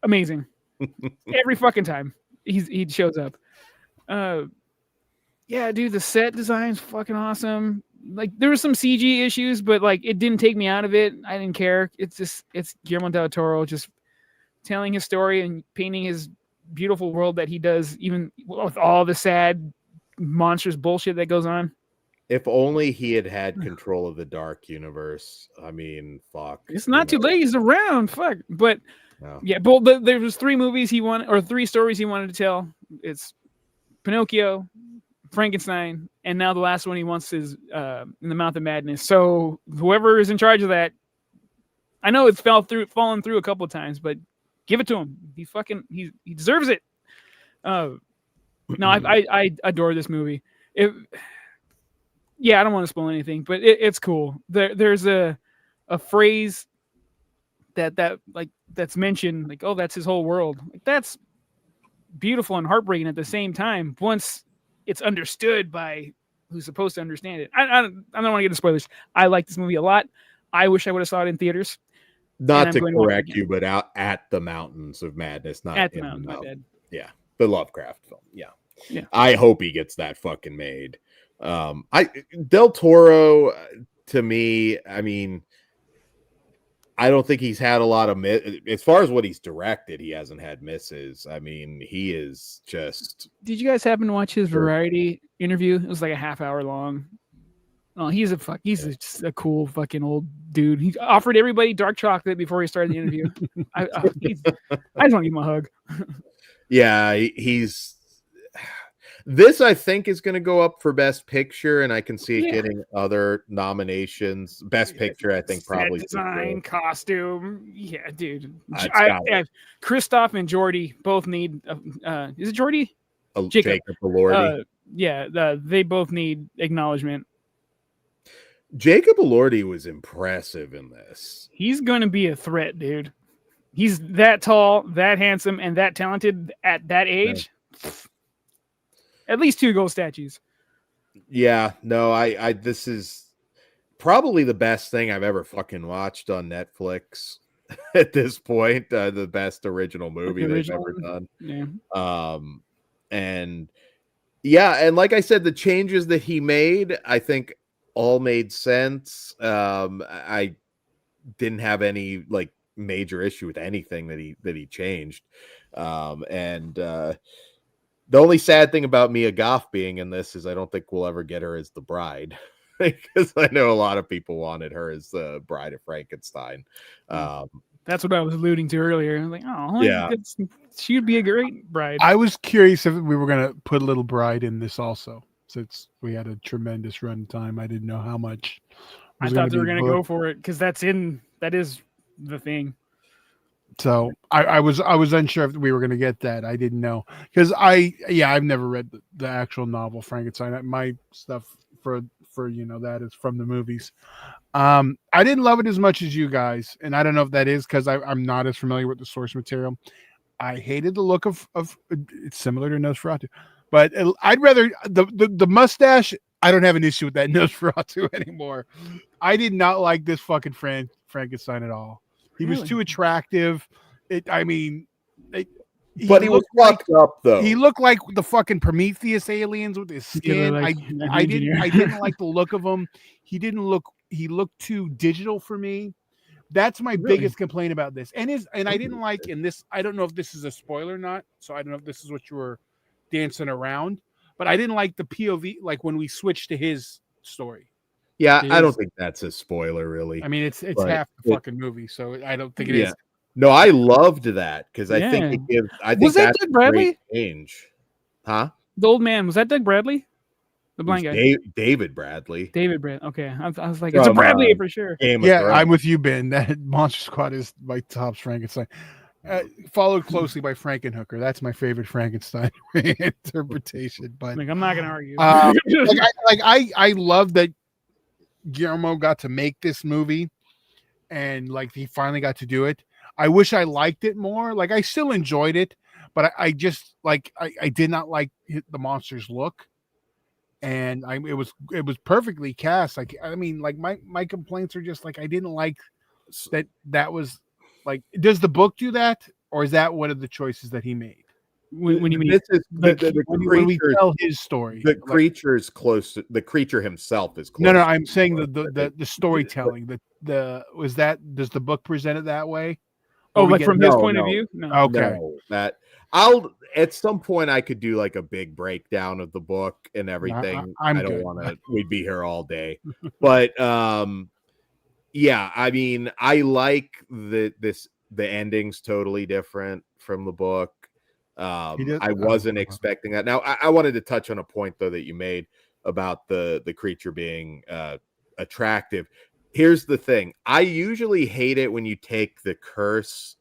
amazing. Every fucking time he shows up. Yeah, dude, the set design's fucking awesome. There were some CG issues, but it didn't take me out of it. I didn't care. It's Guillermo del Toro just telling his story and painting his beautiful world that he does, even with all the sad, monstrous bullshit that goes on. If only he had control of the Dark Universe. I mean, fuck. It's not too late. He's around. Fuck. But yeah, but there was 3 movies he wanted, or 3 stories he wanted to tell. It's Pinocchio, Frankenstein, and now the last one he wants is In the Mouth of Madness. So whoever is in charge of that, I know it's fallen through a couple of times, but give it to him. He deserves it. No, I adore this movie. Yeah, I don't want to spoil anything, but it's cool. There's a phrase that's mentioned, oh, that's his whole world. That's beautiful and heartbreaking at the same time. Once it's understood by who's supposed to understand it. I don't want to get into spoilers. I like this movie a lot. I wish I would have saw it in theaters. Not to correct you, but out at the Mountains of Madness, not at the Mountains. My bad. Yeah, the Lovecraft film. Yeah. I hope he gets that fucking made. Del Toro, to me, I mean, I don't think he's had a lot of as far as what he's directed, he hasn't had misses. I mean, he is just. Did you guys happen to watch his Variety interview? It was like a half hour long. Oh, he's just a cool fucking old dude. He offered everybody dark chocolate before he started the interview. I just want to give him a hug. Yeah, he's. This, I think, is going to go up for Best Picture, and I can see it getting other nominations. Best Picture, I think, Set probably design, costume. Yeah, dude. Christoph and Jordy both need. Is it Jordy? Jacob Elordi. They both need acknowledgement. Jacob Elordi was impressive in this. He's going to be a threat, dude. He's that tall, that handsome, and that talented at that age. Yeah. At least 2 gold statues. Yeah, no, I this is probably the best thing I've ever fucking watched on Netflix at this point. The best original movie they've ever done. Yeah. And yeah, and like I said, the changes that he made, I think all made sense. I didn't have any like major issue with anything that he changed. The only sad thing about Mia Goth being in this is I don't think we'll ever get her as the bride, because I know a lot of people wanted her as the bride of Frankenstein. That's what I was alluding to earlier. I was like, oh, yeah, she'd be a great bride. I was curious if we were going to put a little bride in this also, since we had a tremendous run time. I didn't know how much. I thought they were going to go for it because that is the thing. So I was unsure if we were going to get that. I didn't know because I've never read the actual novel Frankenstein. My stuff for that is from the movies. I didn't love it as much as you guys, and I don't know if that is because I'm not as familiar with the source material. I hated the look of it's similar to Nosferatu, but I'd rather the mustache. I don't have an issue with that Nosferatu anymore. I did not like this fucking Frankenstein at all. He was too attractive. But he was fucked up though. He looked like the fucking Prometheus aliens with his skin. I didn't like the look of him. He looked too digital for me. That's my biggest complaint about this. And I didn't like in this. I don't know if this is a spoiler or not. So I don't know if this is what you were dancing around. But I didn't like the POV, like when we switched to his story. Yeah, I don't think that's a spoiler, really. I mean, it's half the fucking movie, so I don't think it is. No, I loved that because I think it gives. I think that's Doug Bradley? A great change, huh? The old man, was that Doug Bradley? The blind guy, David Bradley. David Bradley. Okay, I was like, it's a Bradley for sure. I'm with you, Ben. That Monster Squad is my top Frankenstein. Followed closely by Frankenhooker. That's my favorite Frankenstein interpretation. But I'm not gonna argue. I love that Guillermo got to make this movie, and like he finally got to do it. I wish I liked it more. Like I still enjoyed it, but I just like I did not like the monster's look, and it was perfectly cast. Like I mean, like my complaints are just like I didn't like that was. Like, does the book do that, or is that one of the choices that he made? When you mean this is when we tell his story, the creature's close. The creature himself is close. No, I'm saying the storytelling. Does the book present it that way? Oh, like from his point of view? No. Okay, I'll at some point I could do like a big breakdown of the book and everything. I don't want to. We'd be here all day, but yeah, I mean, I like the ending's totally different from the book. I wasn't expecting that. Now, I wanted to touch on a point though that you made about the creature being attractive. Here's the thing: I usually hate it when you take the curse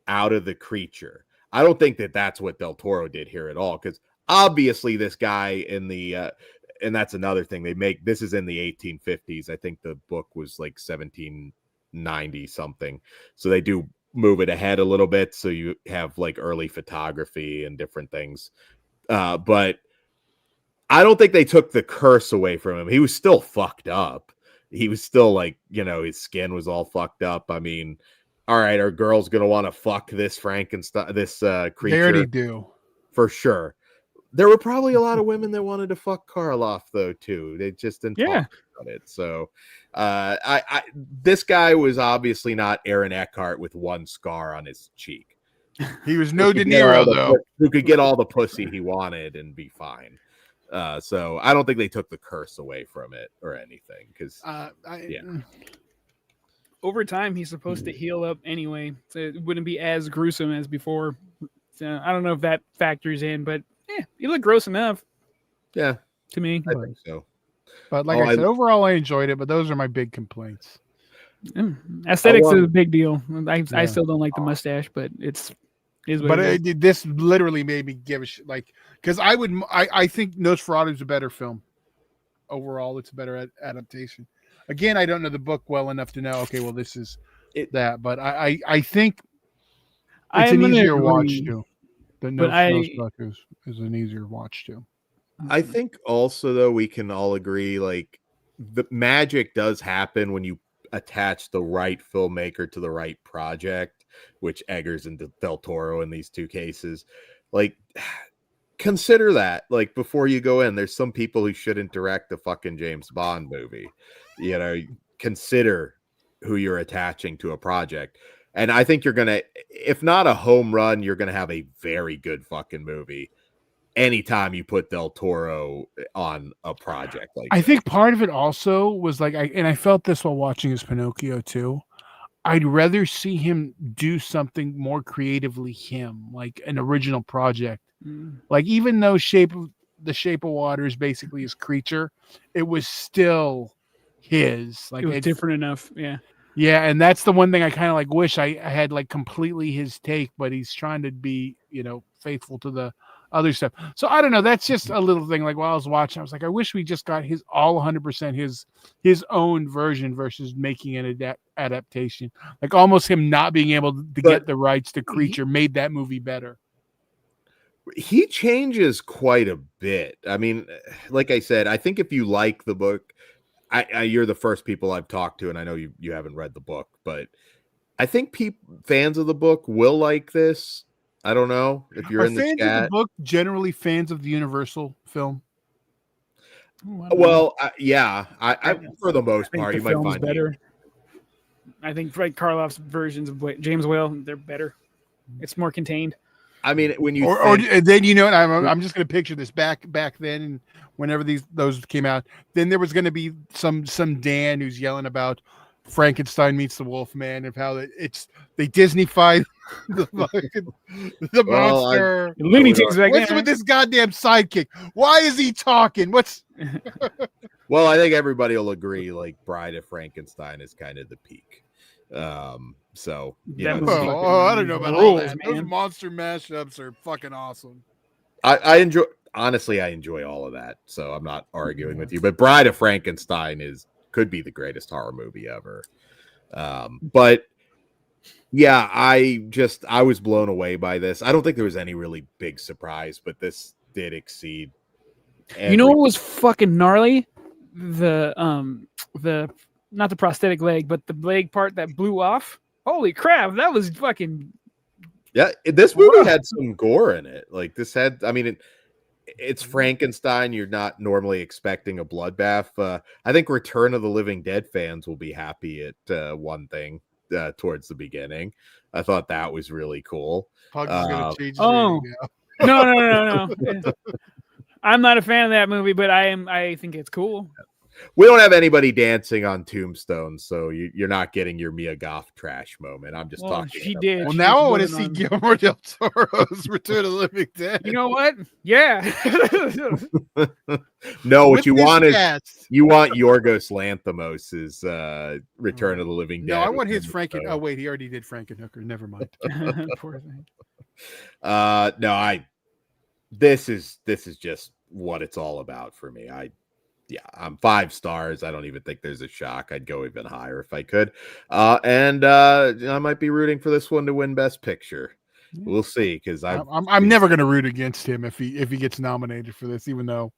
out of the creature. I don't think that's what Del Toro did here at all, because obviously this guy in the and that's another thing this is in the 1850s. I think the book was like 1790 something. So they do move it ahead a little bit. So you have like early photography and different things. But I don't think they took the curse away from him. He was still fucked up. He was still like, his skin was all fucked up. I mean, all right, our girl's going to want to fuck this Frankenstein, this creature. They already do. For sure. There were probably a lot of women that wanted to fuck Karloff though too. They just didn't talk about it. So, this guy was obviously not Aaron Eckhart with one scar on his cheek. He was no De Niro though, who could get all the pussy he wanted and be fine. So I don't think they took the curse away from it or anything because over time he's supposed to heal up anyway, so it wouldn't be as gruesome as before. So I don't know if that factors in, but you look gross enough Yeah, to me. I think so. But like I said, overall I enjoyed it. But those are my big complaints. Aesthetics is a big deal. I still don't like the Oh. mustache, but it's is what But it is. this literally made me give a shit. Like, because I think Nosferatu is a better film. Overall, it's a better adaptation. Again, I don't know the book well enough to know. Okay, well, this is that, but I think it's an easier watch too. The Nosferatu is an easier watch too. I think also though we can all agree like the magic does happen when you attach the right filmmaker to the right project, which Eggers and Del Toro in these two cases. Like consider that like before you go in. There's some people who shouldn't direct a fucking James Bond movie. You know, consider who you're attaching to a project. And I think you're gonna, if not a home run, you're gonna have a very good fucking movie anytime you put Del Toro on a project like I this. think part of it also was like I felt this while watching his Pinocchio too. I'd rather see him do something more creatively him, like an original project. Like even though the Shape of Water is basically his creature, it was still his. Like it was different enough. Yeah. Yeah, and that's the one thing I kind of like wish I had like completely his take, but he's trying to be, faithful to the other stuff. So I don't know. That's just a little thing. Like while I was watching, I was like, I wish we just got his all 100% his own version versus making an adaptation. Like almost him not being able to get the rights to Creature made that movie better. He changes quite a bit. I mean, like I said, I think if you like the book, you're the first people I've talked to, and I know you haven't read the book, but I think fans of the book will like this. I don't know if you're in the chat. Fans of the book generally fans of the Universal film? Well, yeah, I for the most part, you might find better. I think Fred Karloff's versions of James Whale, they're better. It's more contained. I mean, when you or then I'm just going to picture this back then, and whenever those came out, then there was going to be some Dan who's yelling about Frankenstein meets the Wolfman and how they Disney-fied the monster. Looney Tunes back What's then. with this goddamn sidekick? Why is he talking? Well, I think everybody will agree. Like Bride of Frankenstein is kind of the peak. So I don't know about all that. Those monster mashups are fucking awesome. I enjoy all of that, so I'm not arguing with you. But Bride of Frankenstein could be the greatest horror movie ever. But yeah, I was blown away by this. I don't think there was any really big surprise, but this did exceed. You know what was fucking gnarly? The not the prosthetic leg, but the leg part that blew off. Holy crap, that was fucking. Yeah, this movie had some gore in it. Like this had, I mean, it's Frankenstein. You're not normally expecting a bloodbath. I think Return of the Living Dead fans will be happy at one thing towards the beginning. I thought that was really cool. Pug is going to change. Oh no! I'm not a fan of that movie, but I think it's cool. We don't have anybody dancing on Tombstone, so you're not getting your Mia Goth trash moment. I'm just talking. She did. Well, now I want to see Guillermo del Toro's Return of the Living Dead. You know what? Yeah. No, what you want is you want Yorgos Lanthimos's Return of the Living Dead. No, I want his Franken. Oh wait, he already did Frankenhooker. Never mind. Poor thing. No, this is just what it's all about for me. I'm 5 stars. I don't even think there's a shock. I'd go even higher if I could. And I might be rooting for this one to win Best Picture. We'll see, because I'm never going to root against him if he gets nominated for this, even though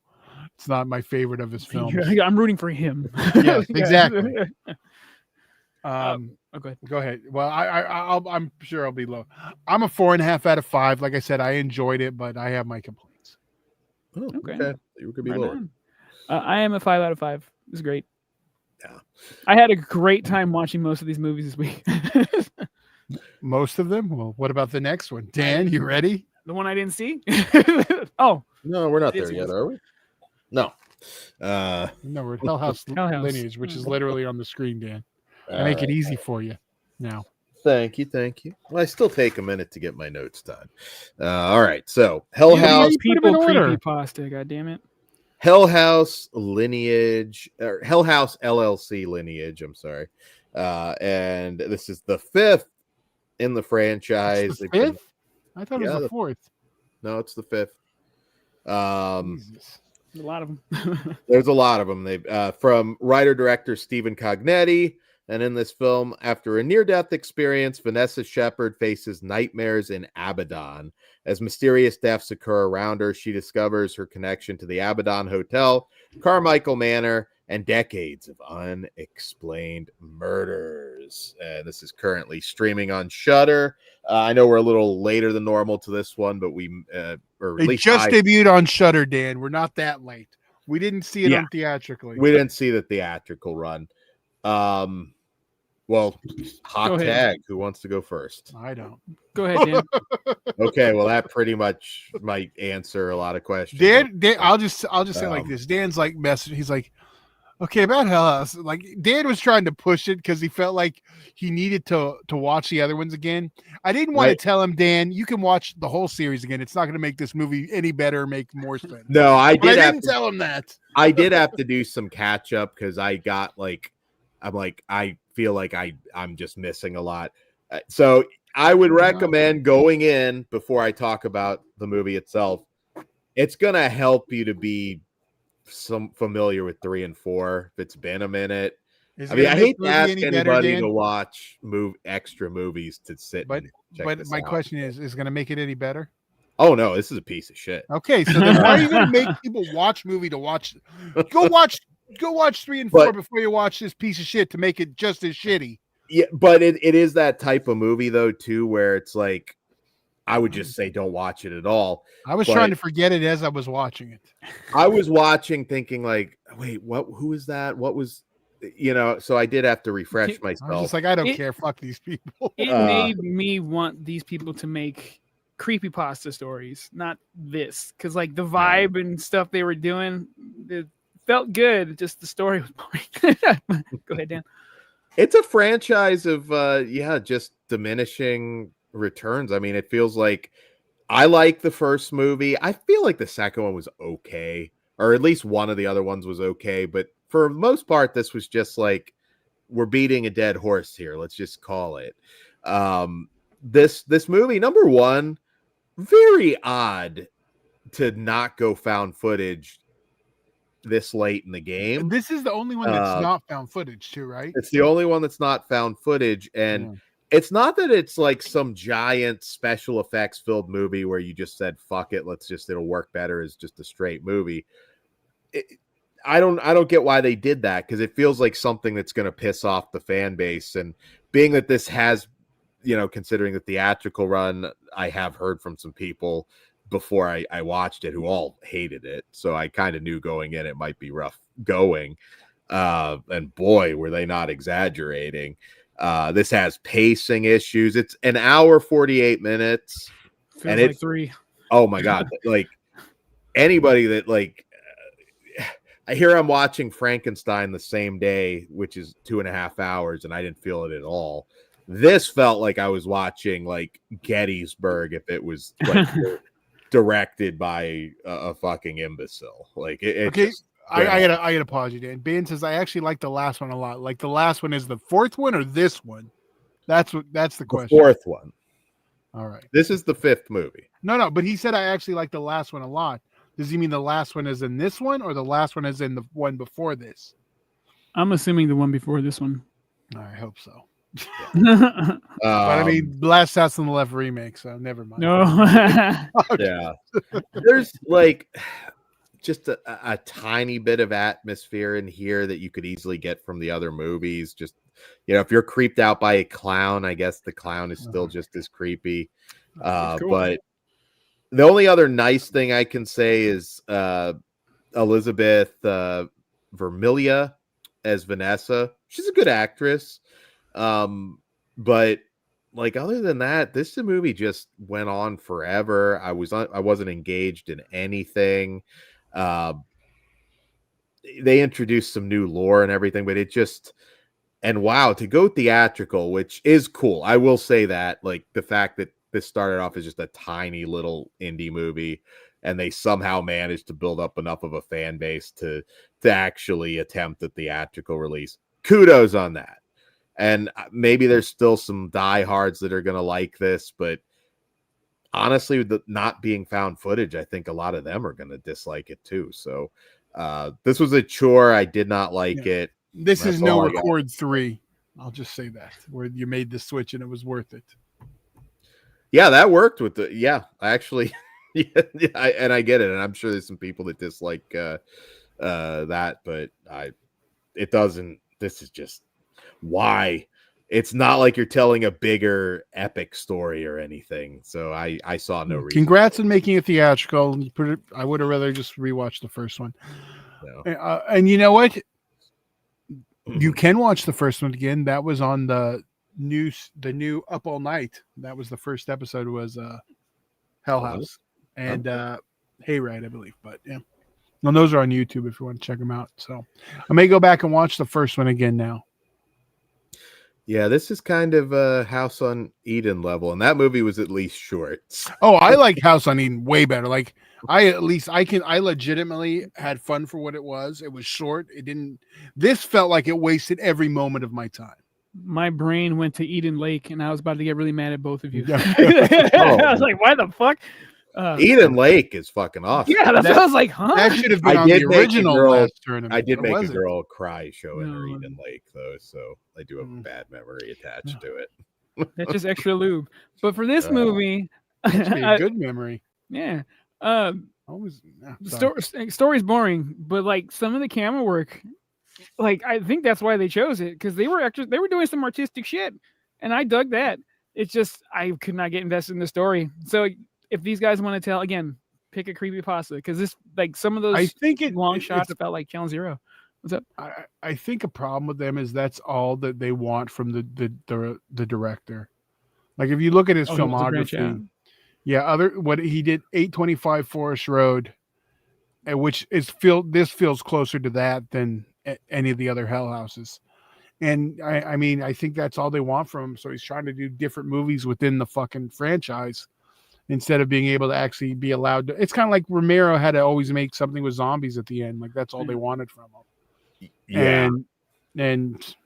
it's not my favorite of his films. I'm rooting for him. Yeah, exactly. Go ahead. Well, I'm sure I'll be low. I'm a 4.5 out of 5. Like I said, I enjoyed it, but I have my complaints. Oh, okay. You could be lower. I am a 5 out of 5. It was great. Yeah, I had a great time watching most of these movies this week. Most of them? Well, what about the next one? Dan, you ready? The one I didn't see? Oh. No, we're not there yet, are we? No. No, we're at House Lineage, which is literally on the screen, Dan. I make it easy for you now. Thank you. Well, I still take a minute to get my notes done. All right, so Hell House, you put 'em in order. creepy pasta. God damn it. Hell House Lineage, or Hell House LLC Lineage. I'm sorry, and this is the 5th in the franchise. It's the 5th? I thought it was Yeah, the 4th. No, it's the 5th. Jesus. A lot of them. There's a lot of them. They from writer-director Stephen Cognetti. And in this film, after a near-death experience, Vanessa Shepard faces nightmares in Abaddon. As mysterious deaths occur around her, she discovers her connection to the Abaddon Hotel, Carmichael Manor, and decades of unexplained murders. This is currently streaming on Shudder. I know we're a little later than normal to this one, but It just debuted on Shudder, Dan. We're not that late. We didn't see it on theatrically. We didn't see the theatrical run. Well, hot tag. Who wants to go first? I don't. Go ahead, Dan. Okay, well, that pretty much might answer a lot of questions. Dan, I'll just say like this. Dan's like message. He's like, okay, about Hell House. Like Dan was trying to push it because he felt like he needed to watch the other ones again. I didn't want to tell him, Dan, you can watch the whole series again. It's not going to make this movie any better or make more sense. No, I didn't tell him that. I did have to do some catch up because I got I feel like I'm just missing a lot. So I would recommend going in before I talk about the movie itself. It's going to help you to be familiar with 3 and 4 if it's been a minute. I hate to ask anybody to watch extra movies to sit. But my question is it going to make it any better? Oh no, this is a piece of shit. Okay, so then why are you going to make people watch movie to watch? Go watch 3 and 4 before you watch this piece of shit to make it just as shitty. Yeah, but it is that type of movie though too, where it's like I would just say don't watch it at all. I was trying to forget it as I was watching it. I was watching thinking like, wait, who is that? What was, so I did have to refresh myself. I was just like, I don't care. Fuck these people. It made me want these people to make creepypasta stories, not this. Because like the vibe and stuff they were doing, it felt good. Just the story was boring. Go ahead, Dan. It's a franchise of just diminishing returns. I mean, it feels like I like the first movie. I feel like the second one was okay, or at least one of the other ones was okay. But for the most part, this was just like we're beating a dead horse here. Let's just call it. This movie, number one, very odd to not go found footage this late in the game. And this is the only one that's not found footage too, right? It's the only one that's not found footage, and it's not that it's like some giant special effects filled movie where you just said fuck it, it'll work better as just a straight movie. I don't get why they did that, because it feels like something that's going to piss off the fan base. And being that this has, considering the theatrical run, I have heard from some people before I watched it who all hated it, so I kind of knew going in it might be rough going, and boy were they not exaggerating. This has pacing issues. It's an hour 48 minutes. Feels and it's like 3. Oh my god. Like anybody that I hear I'm watching Frankenstein the same day, which is 2.5 hours, and I didn't feel it at all. This felt like I was watching like Gettysburg if it was like directed by a fucking imbecile. Like okay, I gotta pause you, Dan. Ben says I actually like the last one a lot. Like the last one is the 4th one or this one? That's the question. The 4th one. All right. This is the 5th movie. No, but he said I actually like the last one a lot. Does he mean the last one is in this one or the last one is in the one before this? I'm assuming the one before this one. I hope so. But I mean, Last House on the Left remake, so never mind. No. Yeah. There's like just a tiny bit of atmosphere in here that you could easily get from the other movies. Just, if you're creeped out by a clown, I guess the clown is still just as creepy. Cool. But the only other nice thing I can say is Elizabeth Vermilya as Vanessa. She's a good actress. But like other than that, this movie just went on forever. I wasn't engaged in anything. They introduced some new lore and everything, but it just And wow, to go theatrical, which is cool. I will say that, like, the fact that this started off as just a tiny little indie movie, and they somehow managed to build up enough of a fan base to actually attempt a theatrical release. Kudos on that. And maybe there's still some diehards that are going to like this, but honestly, with the not being found footage, I think a lot of them are going to dislike it too. So this was a chore. I did not like it. This That's is no all I got. Record 3. I'll just say that, where you made the switch and it was worth it. Yeah, that worked with the. Yeah, I actually, and I get it, and I'm sure there's some people that dislike that, but it doesn't. This is just why. It's not like you're telling a bigger epic story or anything. So I saw no reason. Congrats on making it theatrical. I would have rather just rewatched the first one. No. And you know what? You can watch the first one again. That was on the new Up All Night. That was the first episode, was Hell House and Hayride, I believe. But yeah, well, those are on YouTube if you want to check them out. So I may go back and watch the first one again now. Yeah, this is kind of a House on Eden level, and that movie was at least short. Oh, I like House on Eden way better. Like I legitimately had fun for what it was. It was short. This felt like it wasted every moment of my time. My brain went to Eden Lake, and I was about to get really mad at both of you. Yeah. I was like, why the fuck? Eden Lake is fucking awesome. Yeah, that's what I was like, huh? That should have been I on the did make a original girl- last tournament. I did Or make a was it? girl cry showing her No. Eden Lake, though, so I do have a bad memory attached to it. That's just extra lube. But for this movie, Actually, a good memory. yeah, story's boring, but like some of the camera work, like I think that's why they chose it, because they were doing some artistic shit, and I dug that. It's just I could not get invested in the story. So if these guys want to tell again, pick a creepypasta, because this, like, some of those I think long shots felt like Channel Zero. What's up? I think a problem with them is that's all that they want from the director. Like if you look at his filmography, what he did, 825 Forest Road, which this feels closer to that than any of the other Hell Houses. And I mean, I think that's all they want from him. So he's trying to do different movies within the fucking franchise, instead of being able to actually be allowed to. It's kind of like Romero had to always make something with zombies at the end. Like that's all they wanted from him. Yeah. And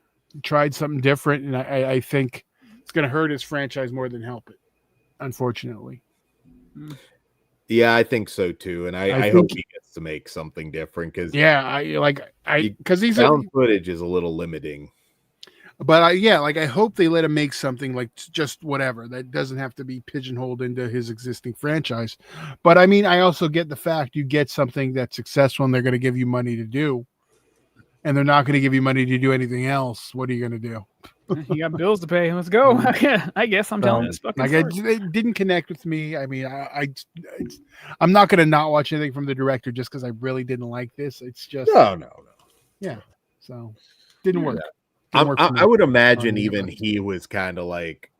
tried something different. And I think it's going to hurt his franchise more than help it, unfortunately. Yeah, I think so too. And I hope he gets to make something different, because because he's found footage is a little limiting. But I hope they let him make something like just whatever that doesn't have to be pigeonholed into his existing franchise. But I mean, I also get the fact you get something that's successful and they're going to give you money to do, and they're not going to give you money to do anything else. What are you going to do? You got bills to pay. Let's go. I guess I'm telling this fucking story. It didn't connect with me. I mean, I'm not going to not watch anything from the director just because I really didn't like this. It's just No. Yeah. So didn't work. I would imagine even he was kind of like,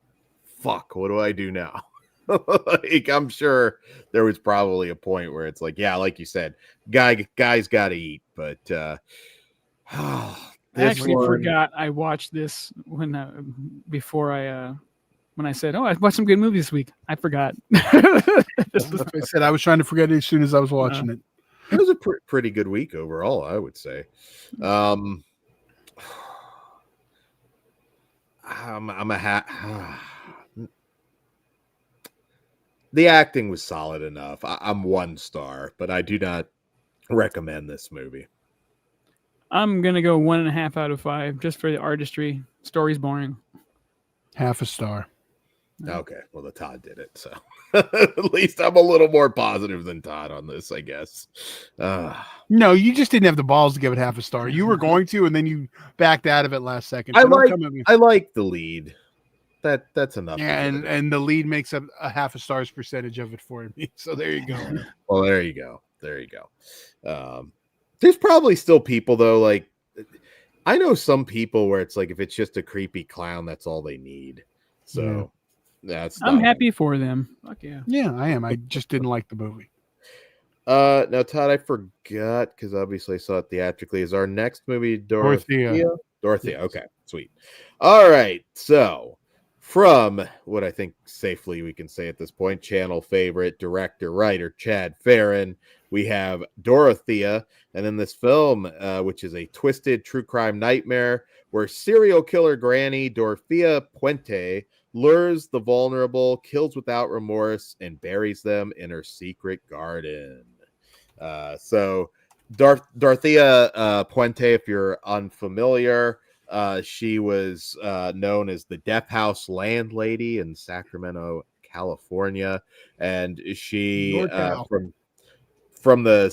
fuck, what do I do now? Like, I'm sure there was probably a point where it's like, yeah, like you said, guys got to eat. But I actually forgot I watched this when I said, oh, I watched some good movies this week. I forgot. I said I was trying to forget it as soon as I was watching it. It was a pretty good week overall, I would say. The acting was solid enough. I'm 1 star, but I do not recommend this movie. I'm gonna go 1.5 out of 5 just for the artistry. Story's boring. 0.5 star. Okay, well, the Todd did it, so at least I'm a little more positive than Todd on this, I guess. No, you just didn't have the balls to give it 0.5 star. You were going to, and then you backed out of it last second. So I like the lead. That's enough. Yeah, and the lead makes up a 0.5 star's percentage of it for me. So there you go. Well, there you go. There's probably still people though. Like, I know some people where it's like if it's just a creepy clown, that's all they need. So I'm happy for them. Fuck yeah. Yeah, I am. I just didn't like the movie. Now, Todd, I forgot because obviously I saw it theatrically. Is our next movie Dorothea? Dorothea. Okay. Sweet. All right. So, from what I think safely we can say at this point, channel favorite, director, writer, Chad Ferrin, we have Dorothea. And in this film, which is a twisted true crime nightmare where serial killer granny Dorothea Puente lures the vulnerable, kills without remorse, and buries them in her secret garden. So Dorothea Puente, if you're unfamiliar, she was known as the Death House landlady in Sacramento, California, and she from the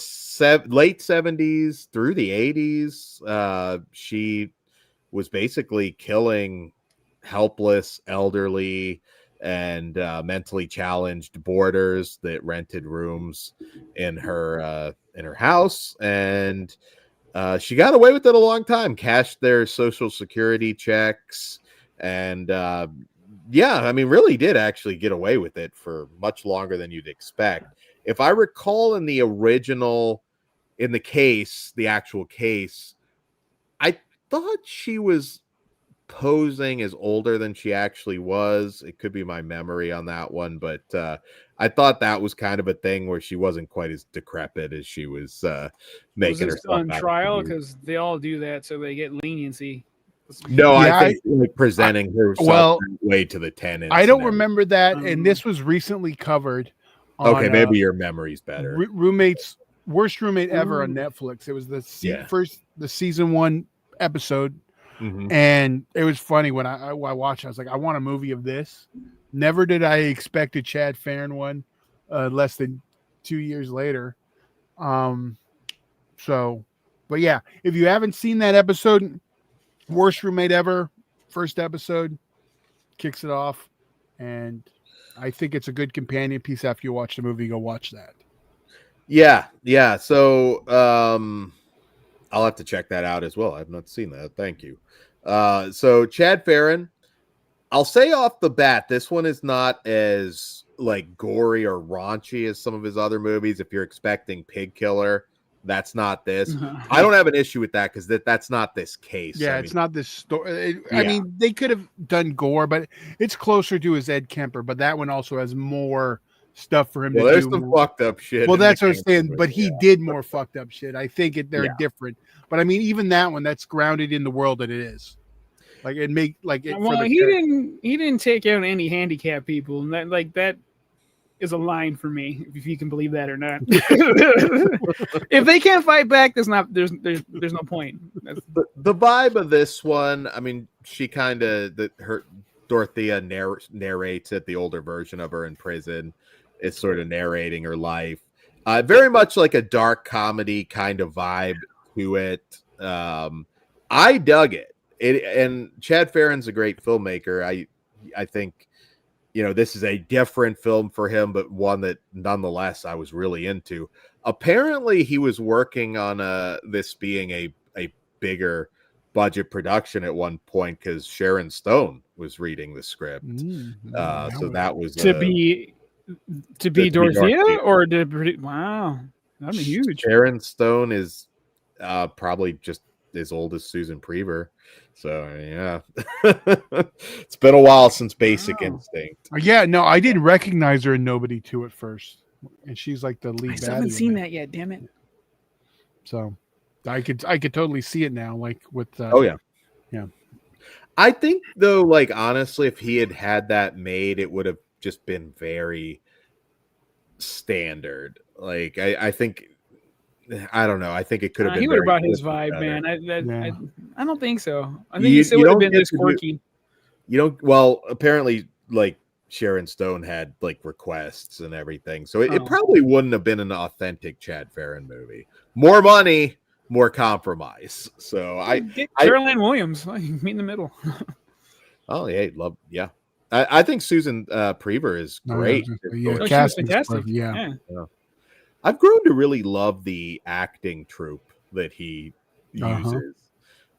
late 70s through the 80s, she was basically killing helpless, elderly, and mentally challenged boarders that rented rooms in her house, and she got away with it a long time, cashed their social security checks, and really did actually get away with it for much longer than you'd expect. If I recall, in the actual case, I thought she was posing as older than she actually was. It could be my memory on that one, but I thought that was kind of a thing where she wasn't quite as decrepit as she was making herself on trial, because they all do that so they get leniency. No, I think like presenting herself way to the tenants. I don't remember that, and this was recently covered. Okay, maybe your memory's better. Worst Roommate Ever on Netflix. It was the season 1 episode. Mm-hmm. And it was funny when I watched it. I was like, I want a movie of this. Never did I expect a Chad Ferrin one less than 2 years later. But yeah, if you haven't seen that episode, Worst Roommate Ever, first episode, kicks it off. And I think it's a good companion piece after you watch the movie. Go watch that. Yeah. So I'll have to check that out as well. I've not seen that. Thank you. So Chad Ferrin, I'll say off the bat, this one is not as like gory or raunchy as some of his other movies. If you're expecting Pig Killer, that's not this. I don't have an issue with that because that's not this case. Yeah, it's not this story. I mean, they could have done gore, but it's closer to his Ed Kemper. But that one also has more stuff for him to do. There's some fucked up shit. Well, that's what I'm saying. But he did more fucked up shit. I think they're different. But I mean, even that one, that's grounded in the world that it is. Like it make like it. Well, he didn't take out any handicapped people, and that is a line for me, if you can believe that or not. If they can't fight back, there's no point. The vibe of this one, I mean, she kind of Dorothea narrates it, the older version of her in prison. It's sort of narrating her life. Very much like a dark comedy kind of vibe to it. I dug it. And Chad Ferrin's a great filmmaker. I think, this is a different film for him, but one that nonetheless I was really into. Apparently he was working on this being a bigger budget production at one point because Sharon Stone was reading the script. So that was to be Dorothea or wow, that'd be huge. Sharon Stone is probably just as old as Susan Prever. So yeah, it's been a while since Basic Instinct. Yeah, no, I didn't recognize her in Nobody 2 at first, and she's like the lead. I still haven't seen that yet. Damn it! So I could totally see it now, like with. Yeah. I think though, like honestly, if he had that made, it would have just been very standard. Like I think. I don't know. I think it could have been. He would have brought his vibe, man. I don't think so. I think it would have been this quirky. Well, apparently, like Sharon Stone had like requests and everything, so it probably wouldn't have been an authentic Chad Ferrin movie. More money, more compromise. So get Caroline Williams, meet in the middle. Yeah. I think Susan Prever is great. She was fantastic. Yeah. I've grown to really love the acting troupe that he uses.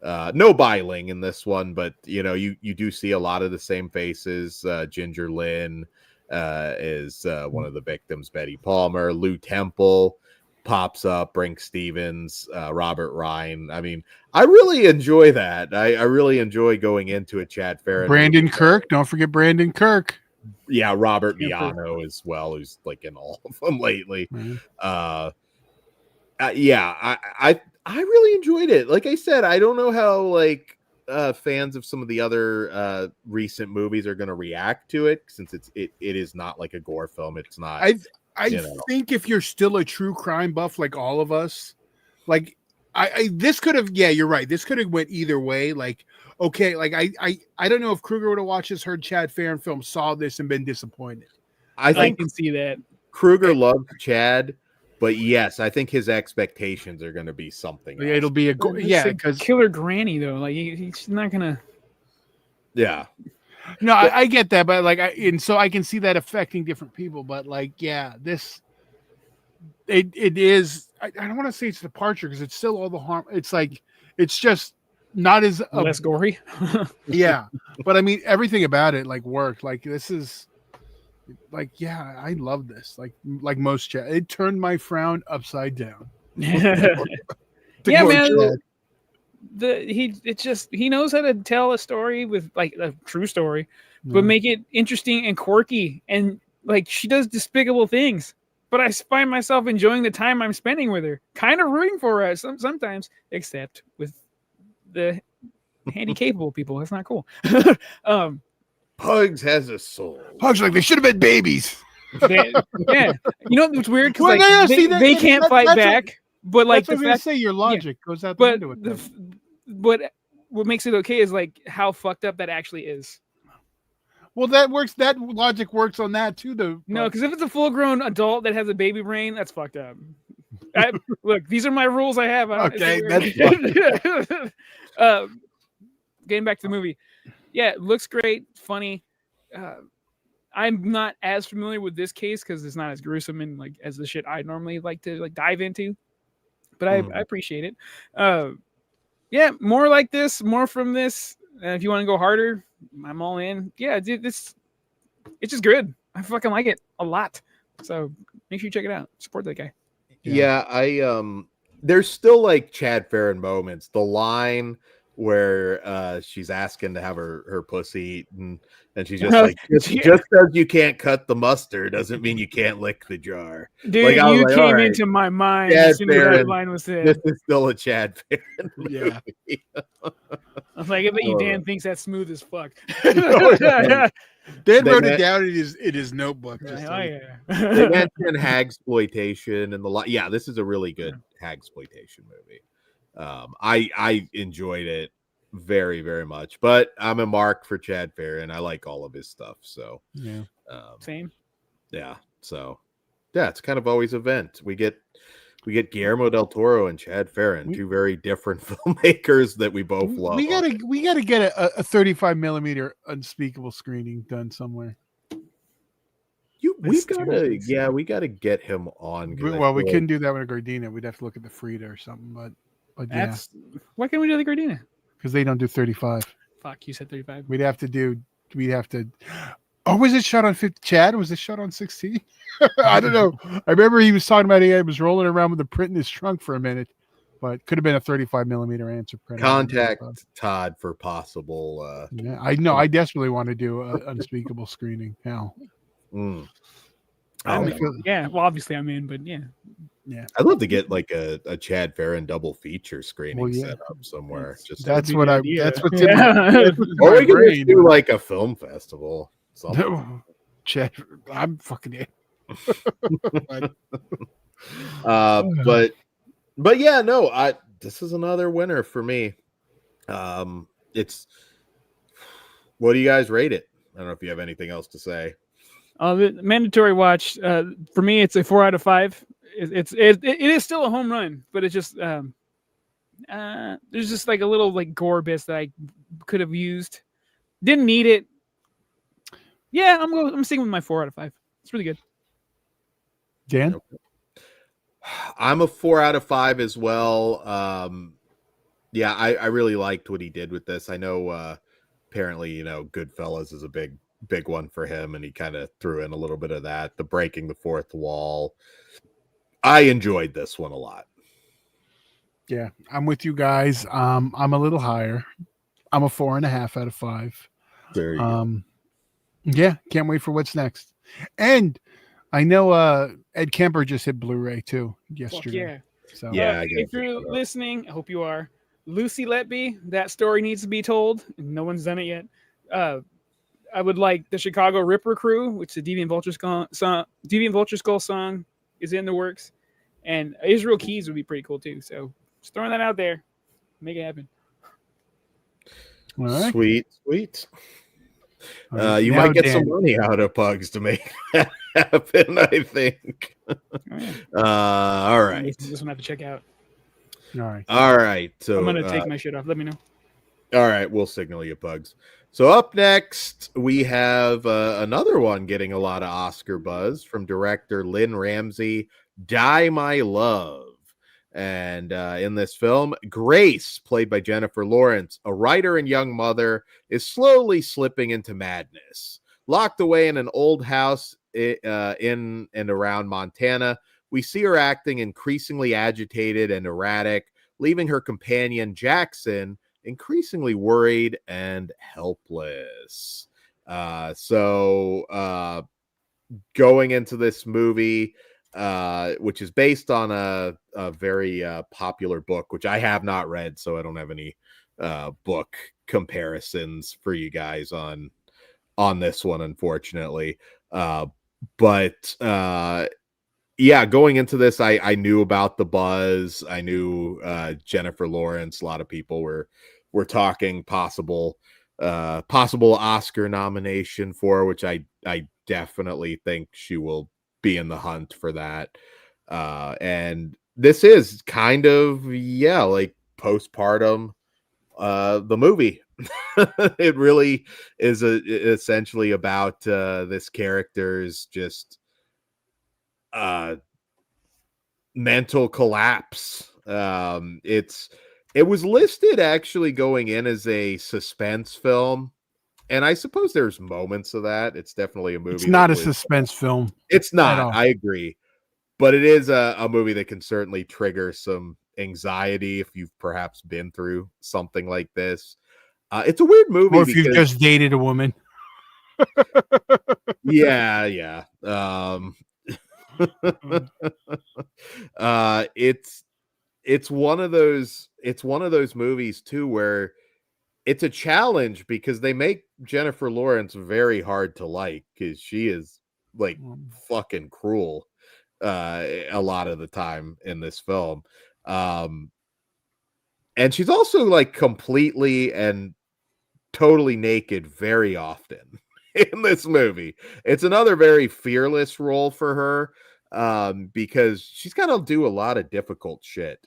No Biling in this one, but you do see a lot of the same faces. Ginger Lynn is one of the victims, Betty Palmer, Lou Temple, pops up, Brinke Stevens, Robert Ryan. I mean, I really enjoy that. I really enjoy going into a Chad Ferrin. Brandon movie. Kirk. Don't forget Brandon Kirk. Yeah, Robert Can't Miano as well, who's like in all of them lately. Mhm. Yeah, I really enjoyed it. Like I said, I don't know how like fans of some of the other recent movies are going to react to it, since it is not like a gore film. It's not. I think if you're still a true crime buff like all of us, like I this could have, yeah, you're right. This could have went either way. Like, okay, like I don't know if Kruger would have watched this, heard Chad Ferrin film, saw this, and been disappointed. I think can see that. Kruger loved Chad, but yes, I think his expectations are going to be something. Yeah, it'll be because killer granny though. Like he's not gonna. Yeah. No, I get that, but like, and so I can see that affecting different people. But like, yeah, this it is. I don't want to say it's departure because it's still all the harm. It's like it's just not as less gory. Yeah, but I mean everything about it like worked. Like this is like, yeah, I love this. Like most Chad, it turned my frown upside down. Yeah, man. He knows how to tell a story with like a true story, but make it interesting and quirky. And like she does despicable things, but I find myself enjoying the time I'm spending with her, kind of rooting for her sometimes, except with the handy capable people. That's not cool. Pugs has a soul. Pugs like they should have been babies. Yeah, you know what's weird because like, they can't fight back. But like the fact, say your logic goes out the window with that. But what makes it okay is like how fucked up that actually is. Well, that works. That logic works on that too, though. No, because if it's a full-grown adult that has a baby brain, that's fucked up. Look, these are my rules I have. Okay, getting back to the movie. Yeah, it looks great, funny. I'm not as familiar with this case because it's not as gruesome and like as the shit I normally like to like dive into. But I appreciate it. Yeah, more like this, more from this. If you want to go harder, I'm all in. Yeah, dude, it's just good. I fucking like it a lot. So make sure you check it out. Support that guy. Yeah, there's still like Chad Ferrin moments. The line where she's asking to have her pussy eaten, and she's just like, just because you can't cut the mustard doesn't mean you can't lick the jar. Dude, like, you came into my mind Chad as soon as that line was said. This is still a Chad Ferrin movie. Yeah. I was like, I bet you Dan thinks that's smooth as fuck. Dan wrote it down in his notebook. They mentioned hagsploitation and the yeah, this is a really good hagsploitation movie. I enjoyed it very, very much, but I'm a mark for Chad Ferrin. I like all of his stuff. So yeah, same. Yeah. So yeah, it's kind of always a vent. We get Guillermo del Toro and Chad Ferrin, two very different filmmakers that we both love. We gotta get a 35 millimeter unspeakable screening done somewhere. We gotta get him on. Well, we couldn't do that with a Gardena. We'd have to look at the Frida or something. But yeah, why can't we do the Gardena? Because they don't do 35. Fuck, you said 35. We'd have to. Oh, was it shot on 50? Chad, was it shot on 16? I don't know. I remember he was talking about he was rolling around with the print in his trunk for a minute, but could have been a 35 millimeter answer print. Contact Todd for possible. Yeah, I know. I desperately want to do an unspeakable screening now. Yeah, well, obviously I'm in, but yeah. I'd love to get like a Chad Ferrin double feature screening set up somewhere. That's what's in or we could just do like a film festival. Chad, I'm fucking in. But yeah, no, this is another winner for me. It's, what do you guys rate it? I don't know if you have anything else to say. The mandatory watch for me, it's a 4 out of 5. It is still a home run, but it's just there's just like a little like gore bits that I could have used. Didn't need it. Yeah, I'm sticking with my 4 out of 5. It's really good. Dan? I'm a 4 out of 5 as well. Yeah, I really liked what he did with this. I know apparently, Goodfellas is a big one for him, and he kind of threw in a little bit of that, the breaking the fourth wall. I enjoyed this one a lot. Yeah, I'm with you guys. I'm a little higher. I'm a 4.5 out of 5. There you go. Yeah, can't wait for what's next. And I know Ed Kemper just hit Blu-ray too yesterday. Yeah. So Yeah, if you're listening, I hope you are. Lucy Letby, that story needs to be told. No one's done it yet. I would like the Chicago Ripper Crew, which the Deviant Vulture Skull song is in the works, and Israel Keys would be pretty cool too. So just throwing that out there, make it happen. all right. Sweet. All right. You Now, might get Dan, some money out of Pugs to make that happen, I think. All right. This one I have to check out. All right. So I'm gonna take my shit off. Let me know. All right, we'll signal you, Pugs. So up next, we have another one getting a lot of Oscar buzz from director Lynn Ramsey, Die My Love. And in this film, Grace, played by Jennifer Lawrence, a writer and young mother, is slowly slipping into madness. Locked away in an old house in and around Montana, we see her acting increasingly agitated and erratic, leaving her companion, Jackson, increasingly worried and helpless. So going into this movie, which is based on a very popular book, which I have not read, so I don't have any book comparisons for you guys on this one, unfortunately. But yeah, going into this, I knew about the buzz. I knew Jennifer Lawrence. A lot of people were talking possible Oscar nomination for, which I definitely think she will be in the hunt for that. And this is kind of like postpartum the movie. It really is essentially about this character's just mental collapse. It was listed actually going in as a suspense film, and I suppose there's moments of that. It's definitely a movie. It's not a suspense film. It's not. I agree, but it is a movie that can certainly trigger some anxiety if you've perhaps been through something like this. It's a weird movie, or if you've just dated a woman. Yeah. It's one of those movies too where it's a challenge because they make Jennifer Lawrence very hard to like, because she is like fucking cruel a lot of the time in this film. And she's also like completely and totally naked very often in this movie. It's another very fearless role for her, because she's got to do a lot of difficult shit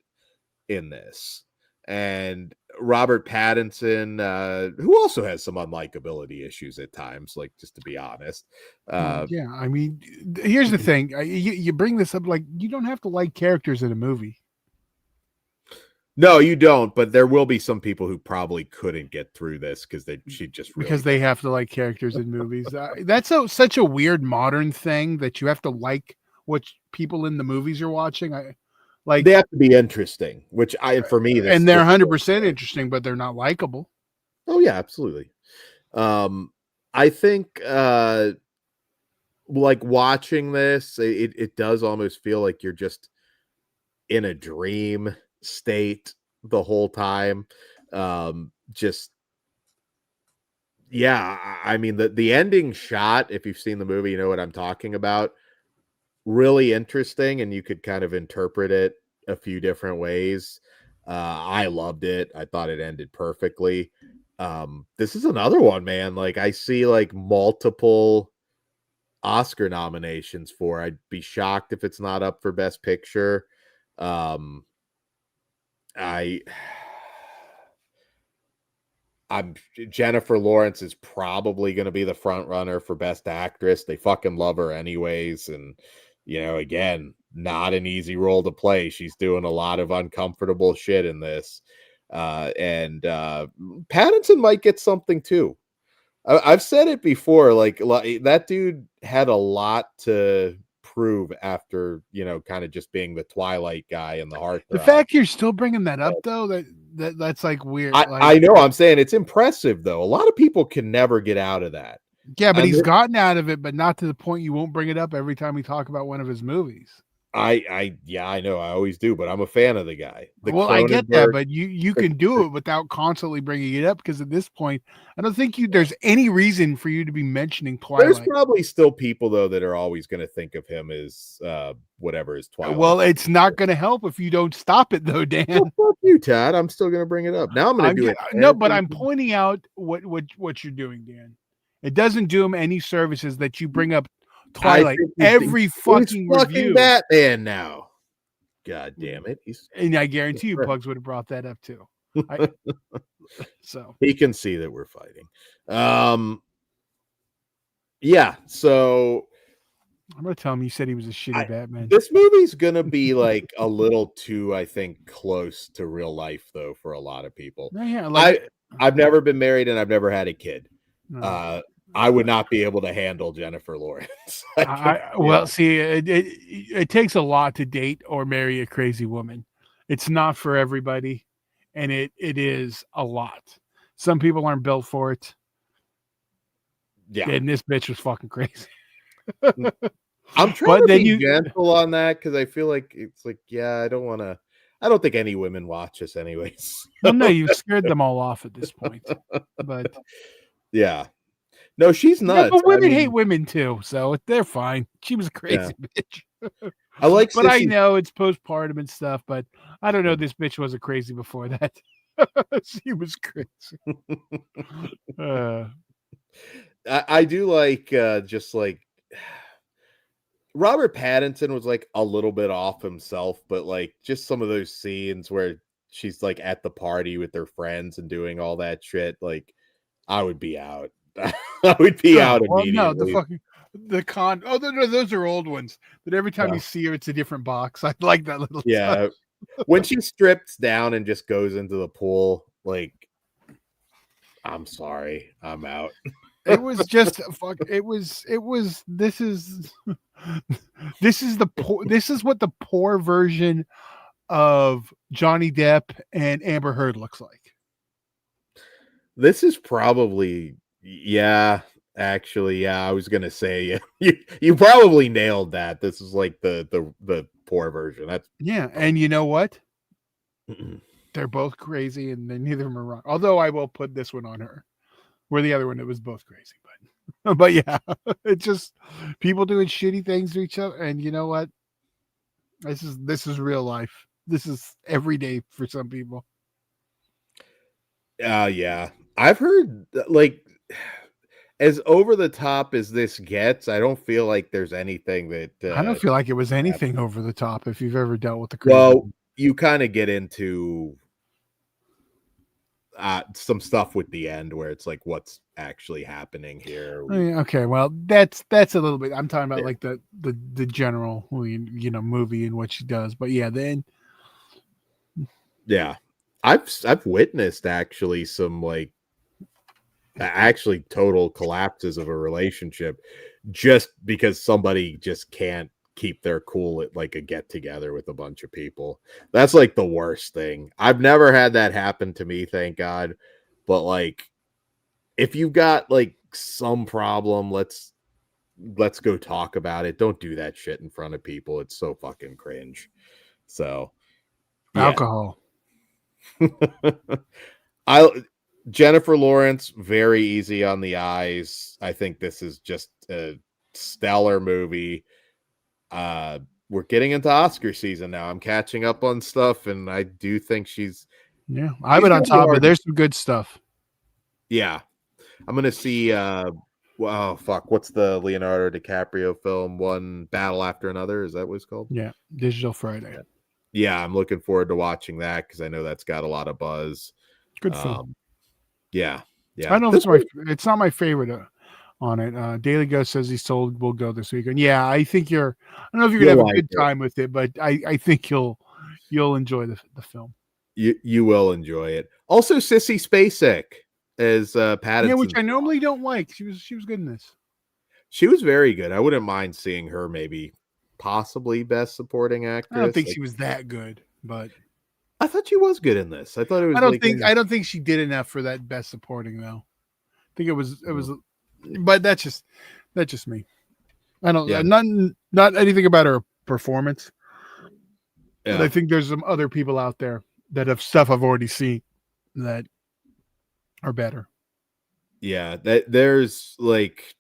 in this. And Robert Pattinson, who also has some unlikability issues at times, like, just to be honest. Yeah, I mean, here's the thing. You bring this up, like, you don't have to like characters in a movie. No, you don't, but there will be some people who probably couldn't get through this because they have to like characters in movies. That's such a weird modern thing that you have to like what people in the movies you're watching. They have to be interesting, which for me, and they're 100% interesting, but they're not likable. Oh yeah, absolutely. I think like watching this, it does almost feel like you're just in a dream state the whole time. Just yeah, I mean the ending shot, if you've seen the movie, you know what I'm talking about. Really interesting, and you could kind of interpret it a few different ways. I loved it. I thought it ended perfectly. This is another one, man. Like, I see like multiple Oscar nominations for. I'd be shocked if it's not up for Best Picture. Jennifer Lawrence is probably going to be the front runner for Best Actress. They fucking love her anyways, and again, not an easy role to play. She's doing a lot of uncomfortable shit in this, and Pattinson might get something too. I've said it before, like that dude had a lot to improve after, kind of just being the Twilight guy and the heartthrob. The fact you're still bringing that up, though, that's like weird. I know. I'm saying it's impressive, though. A lot of people can never get out of that. Yeah, but he's gotten out of it, but not to the point you won't bring it up every time we talk about one of his movies. I know. I always do, but I'm a fan of the guy. I get that, but you can do it without constantly bringing it up, because at this point, I don't think there's any reason for you to be mentioning Twilight. There's probably still people, though, that are always going to think of him as whatever is Twilight. Well, it's not going to help if you don't stop it, though, Dan. Well, fuck you, Todd. I'm still going to bring it up. Now I'm going to do it. No, but I'm pointing out what you're doing, Dan. It doesn't do him any services that you bring up Twilight every fucking review. Batman now. God damn it. And I guarantee you Pugs would have brought that up too. So he can see that we're fighting. Yeah, so I'm gonna tell him you said he was a shitty Batman. This movie's gonna be like a little too, I think, close to real life, though, for a lot of people. Yeah, I've never been married and I've never had a kid. No. I would not be able to handle Jennifer Lawrence. See, it takes a lot to date or marry a crazy woman. It's not for everybody, and it is a lot. Some people aren't built for it. Yeah, and this bitch was fucking crazy. I'm trying to be gentle on that, because I feel like it's like, I don't think any women watch this anyways. Well, no, you've scared them all off at this point. But yeah. No, she's nuts. But women hate women too, so they're fine. She was a crazy bitch. But I know it's postpartum and stuff, but I don't know. This bitch wasn't crazy before that. She was crazy. I do like just like Robert Pattinson was like a little bit off himself, but like just some of those scenes where she's like at the party with her friends and doing all that shit, like I would be out. I would be out immediately. No, those are old ones. But every time you see her, it's a different box. I like that little. Yeah, touch. When she strips down and just goes into the pool, like, I'm sorry, I'm out. It was just fuck. It was. This is what the poor version of Johnny Depp and Amber Heard looks like. This is probably. Yeah, actually, I was gonna say you probably nailed that. This is like the poor version. And you know what? They're both crazy, and neither of them are wrong. Although I will put this one on her, where the other one it was both crazy. But yeah, it's just people doing shitty things to each other, and you know what? This is real life. This is every day for some people. Yeah, I've heard like. As over the top as this gets, I don't feel like there's anything that I don't feel like it was anything over the top if you've ever dealt with the crazy. Well, you kind of get into some stuff with the end where it's like, what's actually happening here? Okay, well, that's a little bit. I'm talking about like the general, movie and what she does. But yeah, then I've witnessed actually some like. Actually total collapses of a relationship just because somebody just can't keep their cool at like a get together with a bunch of people. That's like the worst thing. I've never had that happen to me, thank God. But like, if you've got like some problem, let's go talk about it. Don't do that shit in front of people. It's so fucking cringe. So alcohol. Jennifer Lawrence, very easy on the eyes. I think this is just a stellar movie. We're getting into Oscar season now. I'm catching up on stuff, and I do think she's. Yeah, I've been on top of it. There's some good stuff. Yeah, I'm gonna see. What's the Leonardo DiCaprio film? One Battle After Another. Is that what it's called? Yeah, Digital Friday. Yeah, I'm looking forward to watching that because I know that's got a lot of buzz. Good film. Yeah. I don't know if it's not my favorite on it. Daily Ghost says he's sold. We'll go this weekend. Yeah, I think I don't know if you're gonna have a good time with it, but I think you'll enjoy the film. You will enjoy it. Also, Sissy Spacek as Pattinson. Yeah, which I normally don't like. She was good in this. She was very good. I wouldn't mind seeing her maybe possibly Best Supporting Actress. I don't think she was that good, but I thought she was good in this. I thought it was. I don't think she did enough for that Best Supporting though. I think it was, but that's just me. I don't. Yeah. Not anything about her performance. Yeah. But I think there's some other people out there that have stuff I've already seen that are better. Yeah, there's like,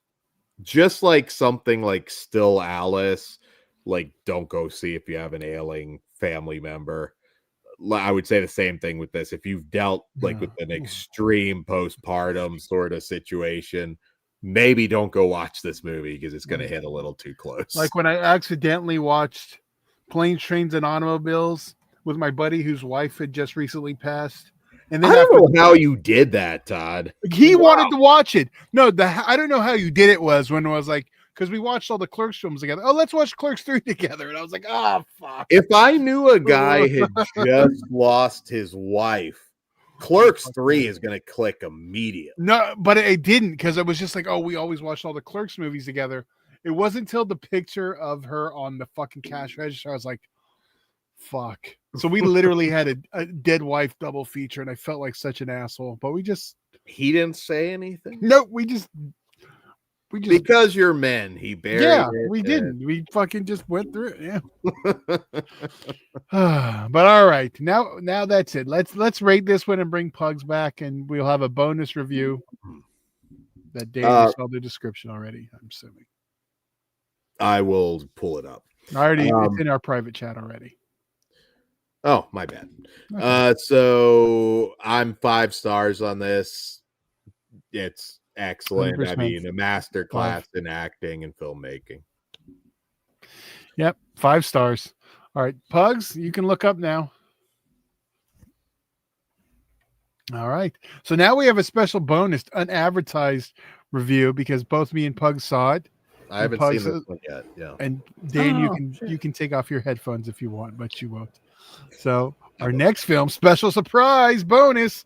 just like something like Still Alice, like don't go see if you have an ailing family member. I would say the same thing with this. If you've dealt like with an extreme postpartum sort of situation, maybe don't go watch this movie because it's going to hit a little too close. Like when I accidentally watched Planes, Trains, and Automobiles with my buddy whose wife had just recently passed. And then I don't know how you did that, Todd. He wanted to watch it. No, I don't know how you did it was when it was like, because we watched all the Clerks films together. Oh, let's watch Clerks 3 together. And I was like, oh, fuck. If I knew a guy had just lost his wife, Clerks 3 is going to click immediately. No, but it didn't, because it was just like, oh, we always watched all the Clerks movies together. It wasn't until the picture of her on the fucking cash register, I was like, fuck. So we literally had a dead wife double feature, and I felt like such an asshole. But he didn't say anything. No, we just because you're men. He buried. Yeah, it we didn't. We fucking just went through it. Yeah. But all right, now that's it. Let's rate this one and bring Pugs back, and we'll have a bonus review. That Dave saw the description already. I'm assuming. I will pull it up. It's in our private chat already. Oh, my bad. Okay. So I'm 5 stars on this. It's excellent. 100%. I mean, a master class in acting and filmmaking. Yep, 5 stars. All right, Pugs, you can look up now. All right. So now we have a special bonus, unadvertised review, because both me and Pugs saw it. I haven't seen this one yet. Yeah. And Dan, you can take off your headphones if you want, but you won't. So our next film, special surprise bonus.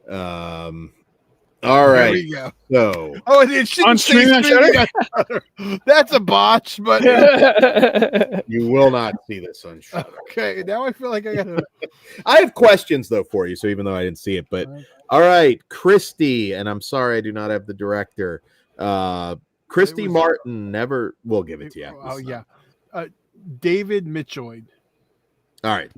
All right. There we go. So it shouldn't say Shutter. That's a botch, but you will not see this on Shutter. Okay, now I feel like I gotta. I have questions though for you. So even though I didn't see it, but all right, Christy, and I'm sorry I do not have the director. Christy Martin never. We'll give it to you. Oh yeah, David Mitchoid. All right.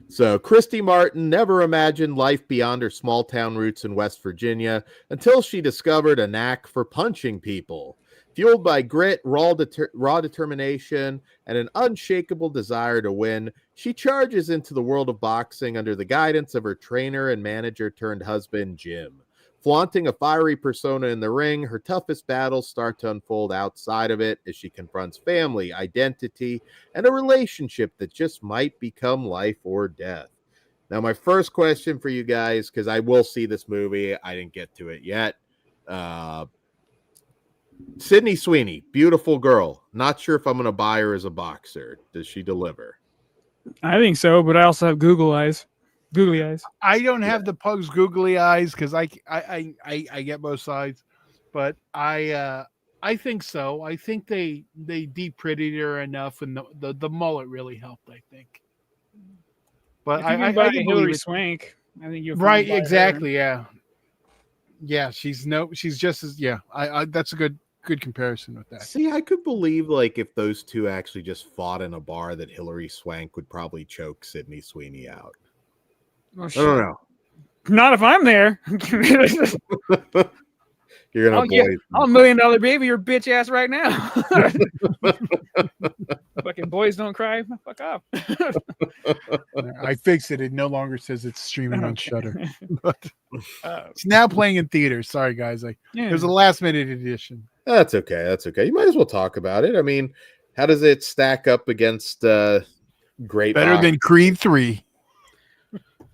So Christy Martin never imagined life beyond her small town roots in West Virginia until she discovered a knack for punching people. Fueled by grit, raw determination, and an unshakable desire to win, she charges into the world of boxing under the guidance of her trainer and manager turned husband, Jim. Flaunting a fiery persona in the ring, her toughest battles start to unfold outside of it as she confronts family, identity, and a relationship that just might become life or death. Now, my first question for you guys, because I will see this movie, I didn't get to it yet. Sydney Sweeney, beautiful girl. Not sure if I'm going to buy her as a boxer. Does she deliver? I think so, but I also have googly eyes. I don't have the Pugs googly eyes because I get both sides, but I think so. I think they de-prettied her enough, and the mullet really helped. I think. But I can Hillary Swank. I think you're right. Exactly. Her. Yeah. She's just as I that's a good comparison with that. See, I could believe like if those two actually just fought in a bar, that Hillary Swank would probably choke Sydney Sweeney out. Oh, I don't know. Not if I'm there. You're gonna I'll $1 million baby your bitch ass right now. Fucking boys don't cry. Fuck off. I fixed it. It no longer says it's streaming on Shudder. It's now playing in theaters. Sorry guys. It was a last minute edition. That's okay. That's okay. You might as well talk about it. I mean, how does it stack up against great better than Creed 3?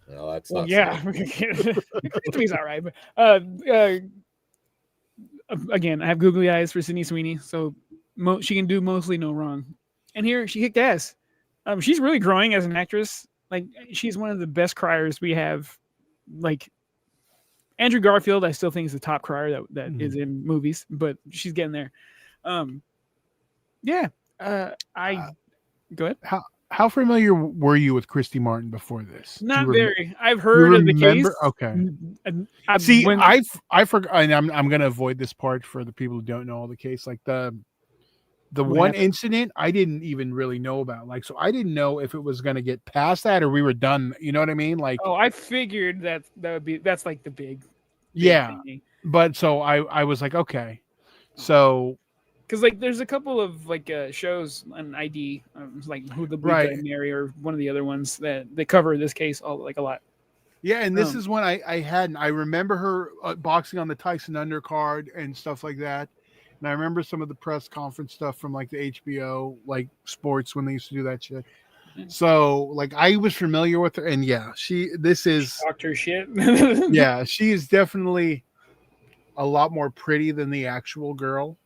No, that's not. Yeah, Creed's all right. But again, I have googly eyes for Sydney Sweeney, so she can do mostly no wrong. And here she kicked ass. She's really growing as an actress. Like she's one of the best criers we have. Like Andrew Garfield, I still think is the top crier that is in movies, but she's getting there. Yeah, I go ahead. How familiar were you with Christy Martin before this? Not very. I've heard of the case. Okay. I See, I forgot. I'm going to avoid this part for the people who don't know all the case. Like the one happened? incident I didn't even really know about. Like, so I didn't know if it was going to get past that or we were done. You know what I mean? Like, I figured that's like the big yeah. thingy. But so I was like, okay, so because like there's a couple of like shows on ID, like Who the Bleak Right. Eyed Mary or one of the other ones that they cover this case a lot. yeah. And this is when I remember her boxing on the Tyson undercard and stuff like that. And I remember some of the press conference stuff from like the HBO, like sports when they used to do that shit. So like I was familiar with her, and yeah, this is Doctor shit. yeah, she is definitely a lot more pretty than the actual girl.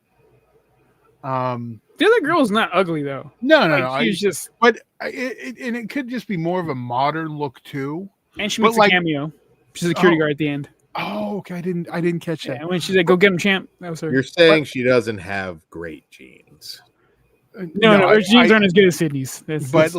The other girl's not ugly though. No. She's just, but it could just be more of a modern look too. and she makes a cameo. She's a security guard at the end. Oh, okay. I didn't catch that. Yeah, when she's like, "Go get him, champ." That was her. You're saying she doesn't have great genes. No, her genes aren't as good as Sydney's. But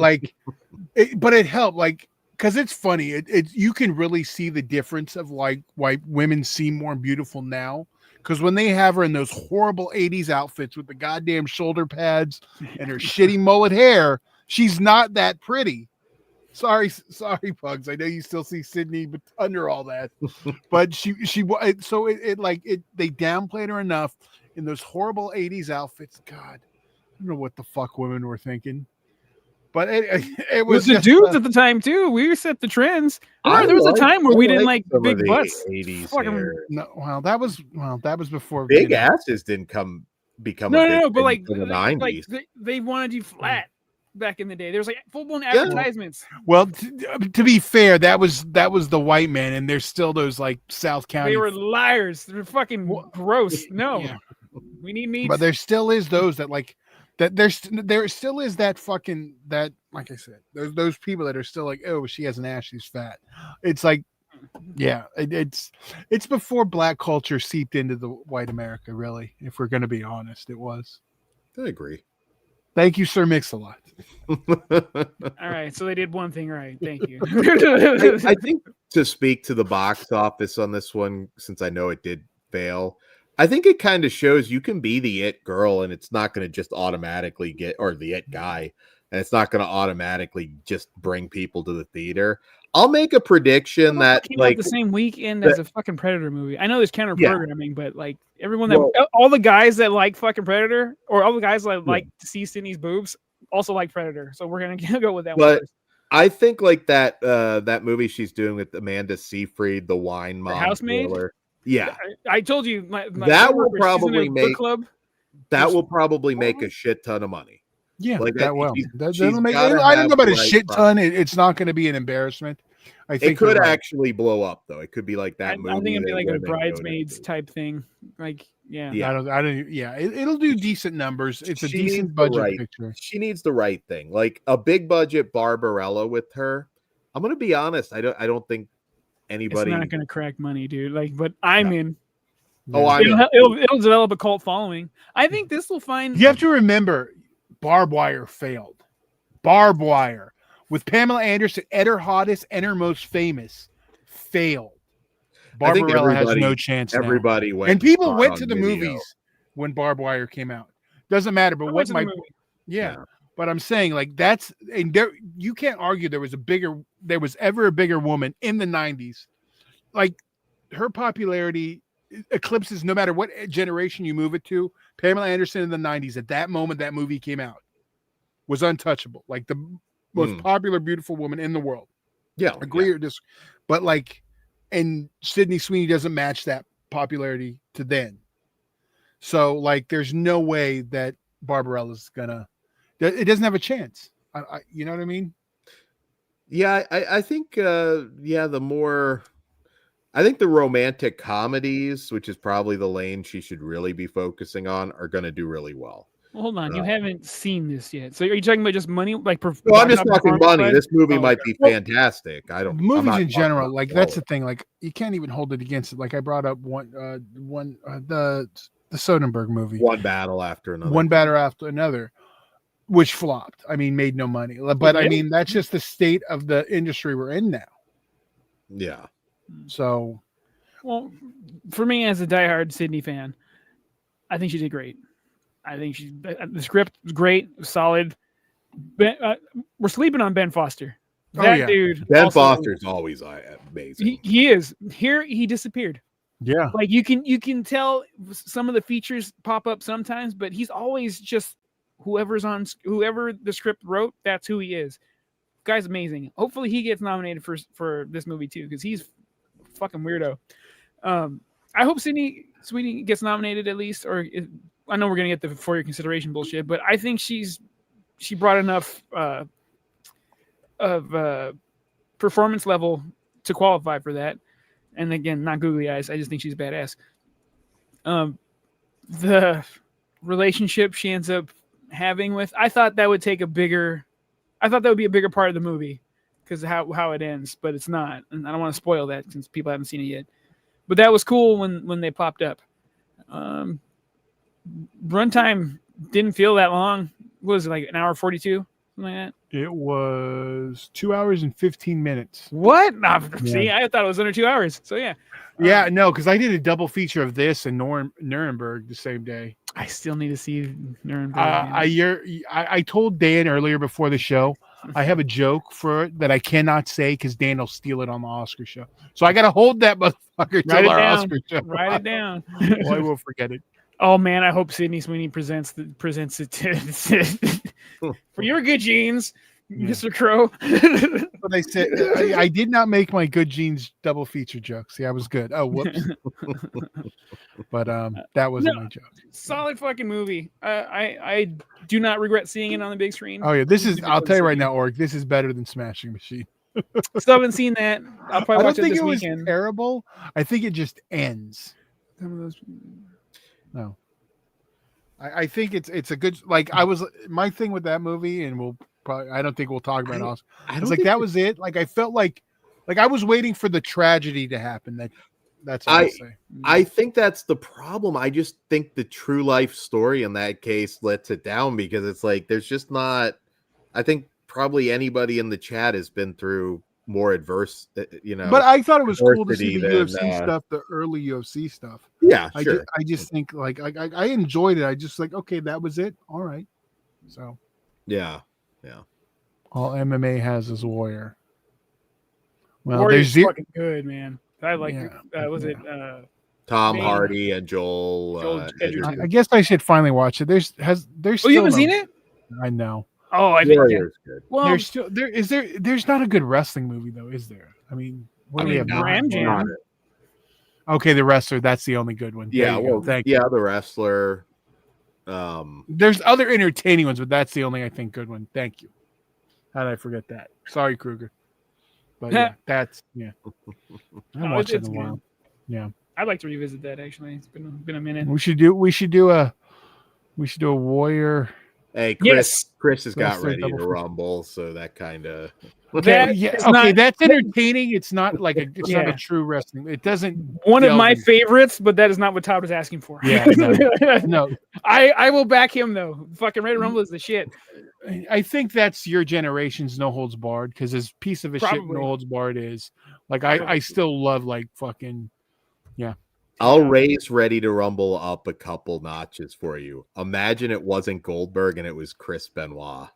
it helped, like, because it's funny. It you can really see the difference of like why women seem more beautiful now. Because when they have her in those horrible 80s outfits with the goddamn shoulder pads and her shitty mullet hair, she's not that pretty. Sorry, Pugs. I know you still see Sydney, but under all that, but they downplayed her enough in those horrible 80s outfits. God, I don't know what the fuck women were thinking, but it was the just, dudes at the time too. We set the trends. There was a time where we didn't like big butts. 80s that was before big asses didn't become no, but like in the 90s. Like they wanted you flat. Back in the day, there was like full-blown advertisements. Well, to be fair, that was the white man, and there's still those like South County. They were liars. They're fucking gross. No, we need meat. But there still is those that like that. There still is that fucking that. Like I said, there's those people that are still like, oh, she has an ass, she's fat. It's like, yeah, it's before black culture seeped into the white America. Really, if we're going to be honest, it was. I agree. Thank you, Sir Mix-a-Lot. All right, so they did one thing right. Thank you. I think to speak to the box office on this one, since I know it did fail, I think it kind of shows you can be the it girl and it's not going to just automatically or the it guy, and it's not going to automatically just bring people to the theater. I'll make a prediction that like the same weekend as a fucking Predator movie. I know there's counter programming, but like everyone all the guys that like fucking Predator or all the guys that like to see Sydney's boobs also like Predator. So we're gonna go with that one first. I think like that movie she's doing with Amanda Seyfried, the wine mom, Housemaid. Yeah, I told you my that will probably make club. That will probably make a shit ton of money. Yeah, like that will. I don't know about a shit ton. It's not going to be an embarrassment. I think it could actually blow up, though. It could be like that movie. I think it'd be like a Bridesmaids type thing. Like, yeah. I don't. Yeah, it'll do decent numbers. It's a decent budget picture. She needs the right thing, like a big budget Barbarella with her. I'm gonna be honest. I don't think anybody. It's not gonna crack money, dude. Like, but I'm in. Oh, it'll develop a cult following. I think this will find. You have to remember. Barbed Wire failed. Barbed Wire with Pamela Anderson at her hottest and her most famous failed. Barbarella has no chance. Everybody went, and people went to the movies when Barbed Wire came out. Doesn't matter. But but I'm saying like that's and there you can't argue there was ever a bigger woman in the 90s. Like her popularity eclipses no matter what generation you move it to. Pamela Anderson in the 90s, at that moment that movie came out, was untouchable. Like the most popular, beautiful woman in the world. Yeah. Agree or disagree. But like, and Sydney Sweeney doesn't match that popularity to then. So like, there's no way that Barbarella's it doesn't have a chance. You know what I mean? Yeah, I think, I think the romantic comedies, which is probably the lane she should really be focusing on, are going to do really well. Well, hold on, you haven't seen this yet. So are you talking about just money? Like, I'm just talking money. This movie might be fantastic. I don't. Movies in general, like that's the thing. Like you can't even hold it against it. Like I brought up the Soderbergh movie, One Battle After Another. One Battle After Another. which flopped. I mean, made no money. But I mean, that's just the state of the industry we're in now. Yeah. So, well, for me as a diehard Sydney fan, I think she did great. I think the script was great, solid. We're sleeping on Ben Foster. That dude. Ben Foster's always amazing. He is. Here he disappeared. Yeah. Like you can tell some of the features pop up sometimes, but he's always just whoever the script wrote, that's who he is. Guy's amazing. Hopefully he gets nominated for this movie too, because he's a fucking weirdo. I hope Sydney Sweeney gets nominated at least, I know we're gonna get the for your consideration bullshit, but I think she brought enough of performance level to qualify for that. And again, not googly eyes. I just think she's badass. The relationship she ends up having with, I thought that would be a bigger part of the movie because of how it ends, but it's not. And I don't want to spoil that since people haven't seen it yet. But that was cool when they popped up. Runtime didn't feel that long. What was it, like an hour 42? Something like that? It was 2 hours and 15 minutes. What? See, I thought it was under 2 hours. So yeah. Yeah, no, because I did a double feature of this and Nuremberg the same day. I still need to see Nuremberg. I told Dan earlier before the show, I have a joke for it that I cannot say because Dan will steal it on the Oscar show. So I got to hold that motherfucker till our Oscar show. Write it down. Well, I will forget it. Oh man, I hope Sydney Sweeney presents it to for your good genes, Mr. Crow. But I said I did not make my good genes double feature joke. See, I was good. Oh, whoops. But that wasn't my joke. Solid fucking movie. I do not regret seeing it on the big screen. Oh yeah, I'll tell you right now, Org, this is better than Smashing Machine. Still haven't seen that. I'll probably watch it this weekend. Was terrible. I think it just ends. No, I think it's a good, like, my thing with that movie, and I don't think we'll talk about it. It's like that was it. Like I felt like I was waiting for the tragedy to happen. That's what I say. I think that's the problem. I just think the true life story in that case lets it down because it's like there's just not. I think probably anybody in the chat has been through more adverse, But I thought it was cool to see the UFC stuff, the early UFC stuff. Yeah, sure. I just think like I enjoyed it. I just like, okay, that was it. All right. So yeah. All MMA has is Warrior. Well, Warrior's fucking good, man. I like was it Tom Hardy and Joel I guess I should finally watch it. There's you haven't seen it? I know. Oh, I think good. Well, there's not a good wrestling movie though, is there? I mean, what do we have? Ram Jam. Okay, The Wrestler, that's the only good one. Yeah, well, thank you. The Wrestler. There's other entertaining ones, but that's the only I think good one. Thank you. How did I forget that? Sorry, Kruger. But yeah, that's I haven't watched it in a while. Good. Yeah, I'd like to revisit that. Actually, it's been a minute. We should do a Warrior. Hey, Chris has got ready to rumble, so that kind of. That's entertaining. It's not like not a true wrestling. It doesn't. One of my favorites, but that is not what Todd was asking for. Yeah, no. I will back him though. Fucking Ready to Rumble is the shit. I think that's your generation's No Holds Barred because as piece of a shit No Holds Barred is, like I still love like fucking I'll raise Ready to Rumble up a couple notches for you. Imagine it wasn't Goldberg and it was Chris Benoit.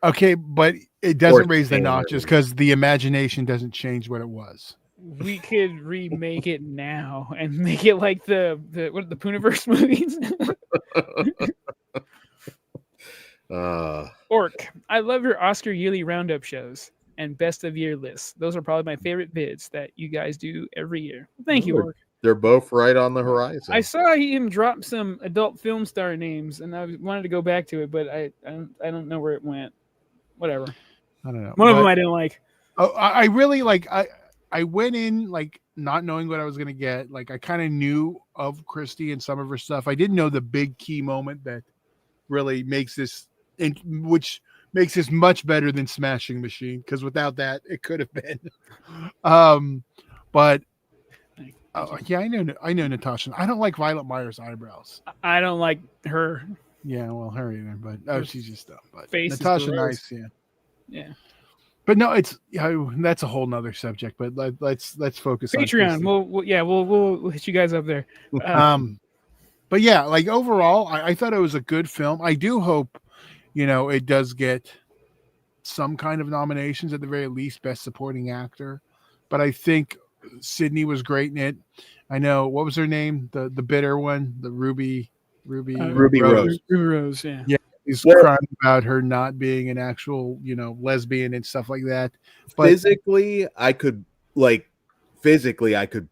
Okay, but it doesn't raise the notches because the imagination doesn't change what it was. We could remake it now and make it like the Pooniverse movies. Orc, I love your Oscar yearly roundup shows and best of year lists. Those are probably my favorite vids that you guys do every year. Thank you, Orc. They're both right on the horizon. I saw him drop some adult film star names, and I wanted to go back to it, but I don't know where it went. Whatever. I don't know. One of them I didn't like. Oh, I really like. I went in like not knowing what I was gonna get. Like I kind of knew of Christy and some of her stuff. I didn't know the big key moment that really makes this, which makes this much better than Smashing Machine. Because without that, it could have been. But I know Natasha. I don't like Violet Meyer's eyebrows. I don't like her. Yeah, well, her either, but she's just dumb. But Face is Natasha gross. Nice, yeah. Yeah. But no, it's that's a whole nother subject. But let's focus on Patreon. We'll hit you guys up there. But yeah, like overall, I thought it was a good film. I do hope, it does get some kind of nominations at the very least, Best Supporting Actor. But I think Sydney was great in it. I know, what was her name? The bitter one, the Ruby Rose. Ruby Rose. Yeah. Yeah, he's Well, crying about her not being an actual, lesbian and stuff like that. But physically, I could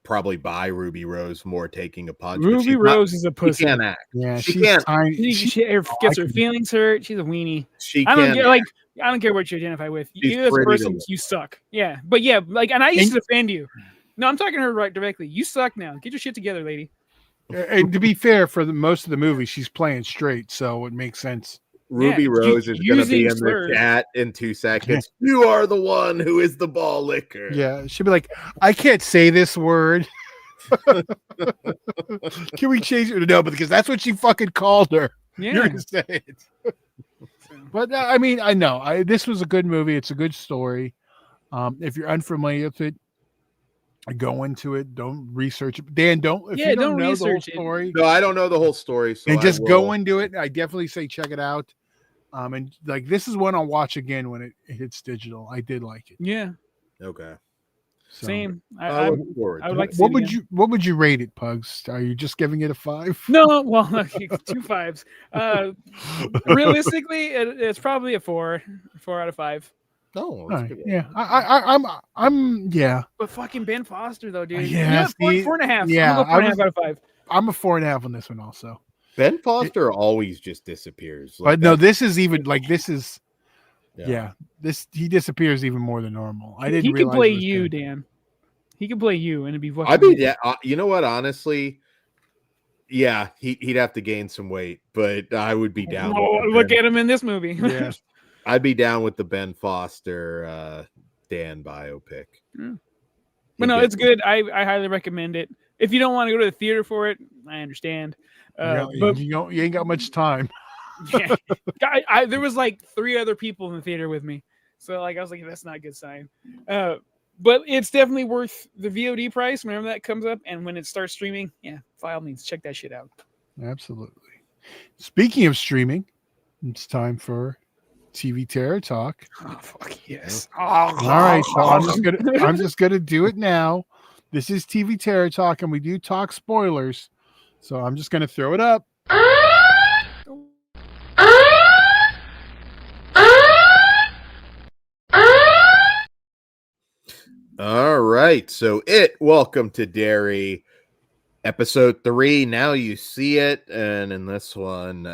probably buy Ruby Rose more taking a punch. Ruby Rose is a pussy. She can't act. yeah, she she's can't. tiny. She gets her feelings hurt. She's a weenie. She I don't can't care. act. I don't care what you identify with. She's You as a pretty to person, look. you suck. Yeah, but yeah, and I used to defend you. No, I'm talking to her right directly. You suck now. Get your shit together, lady. And to be fair, for most of the movie, she's playing straight, so it makes sense. Ruby Rose is going to be in slurs. the chat in 2 seconds. You are the one who is the ball licker. Yeah, she'll be like, I can't say this word. Can we change it? No, because that's what she fucking called her. Yeah. You're gonna say it. But I mean, I know this was a good movie. It's a good story. If you're unfamiliar with it, go into it. Don't research it. Dan, don't you don't know the whole story. No, I don't know the whole story. So and just go into it. I definitely say check it out. And like this is one I'll watch again when it hits digital. I did like it. Yeah. Okay. So, Same. I look forward. I would like to see what would you rate it, Pugs? Are you just giving it a 5? No, well, 2 5s. Realistically, it's probably a 4 out of 5. No, yeah, I'm yeah. But fucking Ben Foster though, dude. Yeah, 4.5. Yeah, I'm a 4.5 out of 5. I'm a 4.5 on this one also. Ben Foster always just disappears. But no, this is even this he disappears even more than normal. I didn't. He could play you, good. Dan. He could play you, and it'd be. I mean, yeah. You know what? Honestly, yeah, he'd have to gain some weight, but I would be down. Look at him in this movie. Yeah, I'd be down with the Ben Foster Dan biopic. But no, it's good. I highly recommend it. If you don't want to go to the theater for it, I understand. But you ain't got much time. Yeah, there was like 3 other people in the theater with me, so like I was like, that's not a good sign. But it's definitely worth the VOD price whenever that comes up, and when it starts streaming, yeah, by all means, check that shit out. Absolutely. Speaking of streaming, it's time for TV Terror Talk. Oh fuck yes! All right, so I'm just gonna do it now. This is TV Terror Talk, and we do talk spoilers, so I'm just gonna throw it up. All right, so Welcome to Derry, episode 3. Now you see it, and in this one,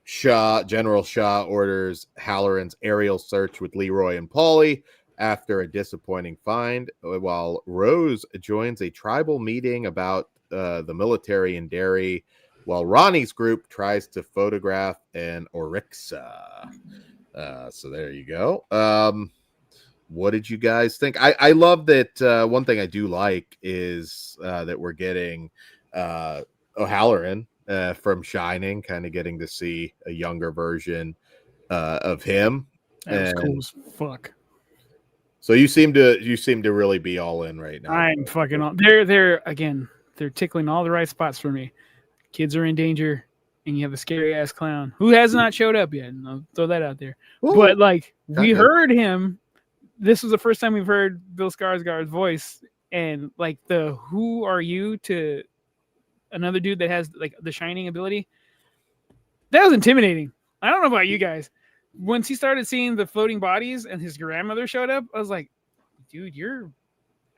General Shaw orders Halloran's aerial search with Leroy and Paulie after a disappointing find, while Rose joins a tribal meeting about the military in Derry, while Ronnie's group tries to photograph an Oryxa. So there you go. What did you guys think? I love that. One thing I do like is that we're getting O'Halloran from Shining, kind of getting to see a younger version of him. That was cool as fuck. So you seem to really be all in right now. I'm fucking all. They're tickling all the right spots for me. Kids are in danger, and you have a scary ass clown who has not showed up yet. And I'll throw that out there. Ooh, but like we heard him. This was the first time we've heard Bill Skarsgård's voice, and like the "Who are you?" to another dude that has like the Shining ability. That was intimidating. I don't know about you guys. Once he started seeing the floating bodies and his grandmother showed up, I was like, dude, you're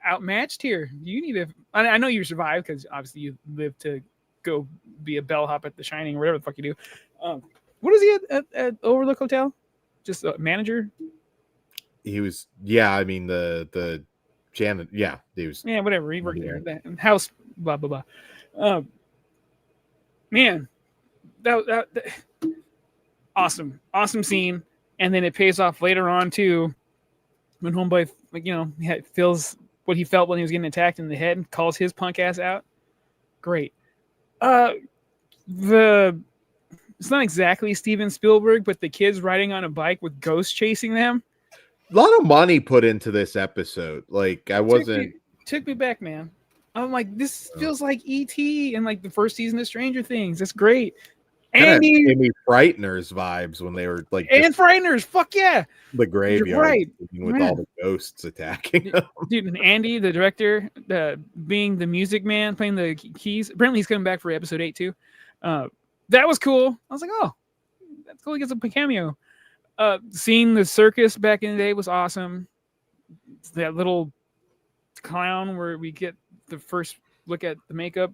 outmatched here. You need to. I know you survived because obviously you lived to go be a bellhop at the Shining or whatever the fuck you do. What is he at Overlook Hotel? Just a manager? He was, yeah. I mean the janitor, yeah. He was, yeah, whatever. He worked there. The house, blah blah blah. Man, that awesome scene, and then it pays off later on too. When homeboy, feels what he felt when he was getting attacked in the head, and calls his punk ass out. Great. The it's not exactly Steven Spielberg, but the kids riding on a bike with ghosts chasing them. A lot of money put into this episode. Like I wasn't took me back, man. I'm like, this Oh. feels like E.T. and like the first season of Stranger Things. That's great. kind of Andy Amy Frighteners vibes when they were like and Frighteners, fuck yeah. the graveyard right. with all the ghosts attacking them. Dude, and Andy, the director, being the music man, playing the keys. Apparently, he's coming back for episode 8 too. That was cool. I was like, oh, that's cool. He gets a cameo. Seeing the circus back in the day was awesome. That little clown where we get the first look at the makeup,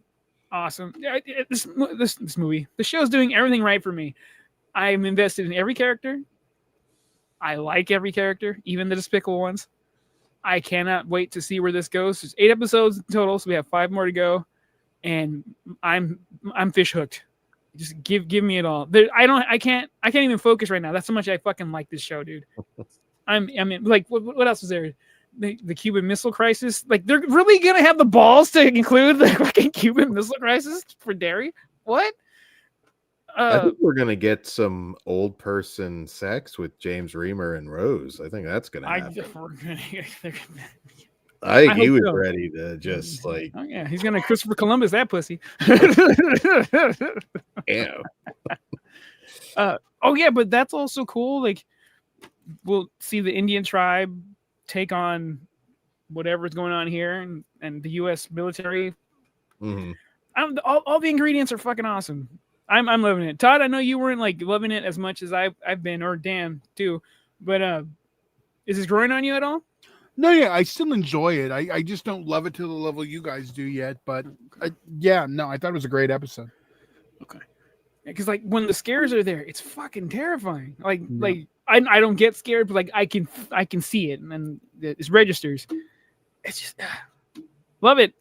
awesome. Yeah, this movie, the show's doing everything right for me. I'm invested in every character. I like every character, even the despicable ones. I cannot wait to see where this goes. There's 8 episodes total, so we have 5 more to go, and I'm fish hooked. Just give me it all. I can't even focus right now. That's how much I fucking like this show, dude. I mean, like, what else was there? The Cuban Missile Crisis. Like, they're really gonna have the balls to include the fucking Cuban Missile Crisis for Derry? What? I think we're gonna get some old person sex with James Remar and Rose. I think that's gonna happen. I think he was ready to just like. Oh yeah, he's gonna Christopher Columbus that pussy. Damn. Oh yeah, but that's also cool. Like, we'll see the Indian tribe take on whatever's going on here, and the U.S. military. Mm-hmm. All the ingredients are fucking awesome. I'm loving it. Todd, I know you weren't like loving it as much as I've been, or Dan too, but is this growing on you at all? No, yeah, I still enjoy it. I just don't love it to the level you guys do yet. But I thought it was a great episode. Okay, because like when the scares are there, it's fucking terrifying. Like I don't get scared, but like I can see it, and it registers. It's just love it.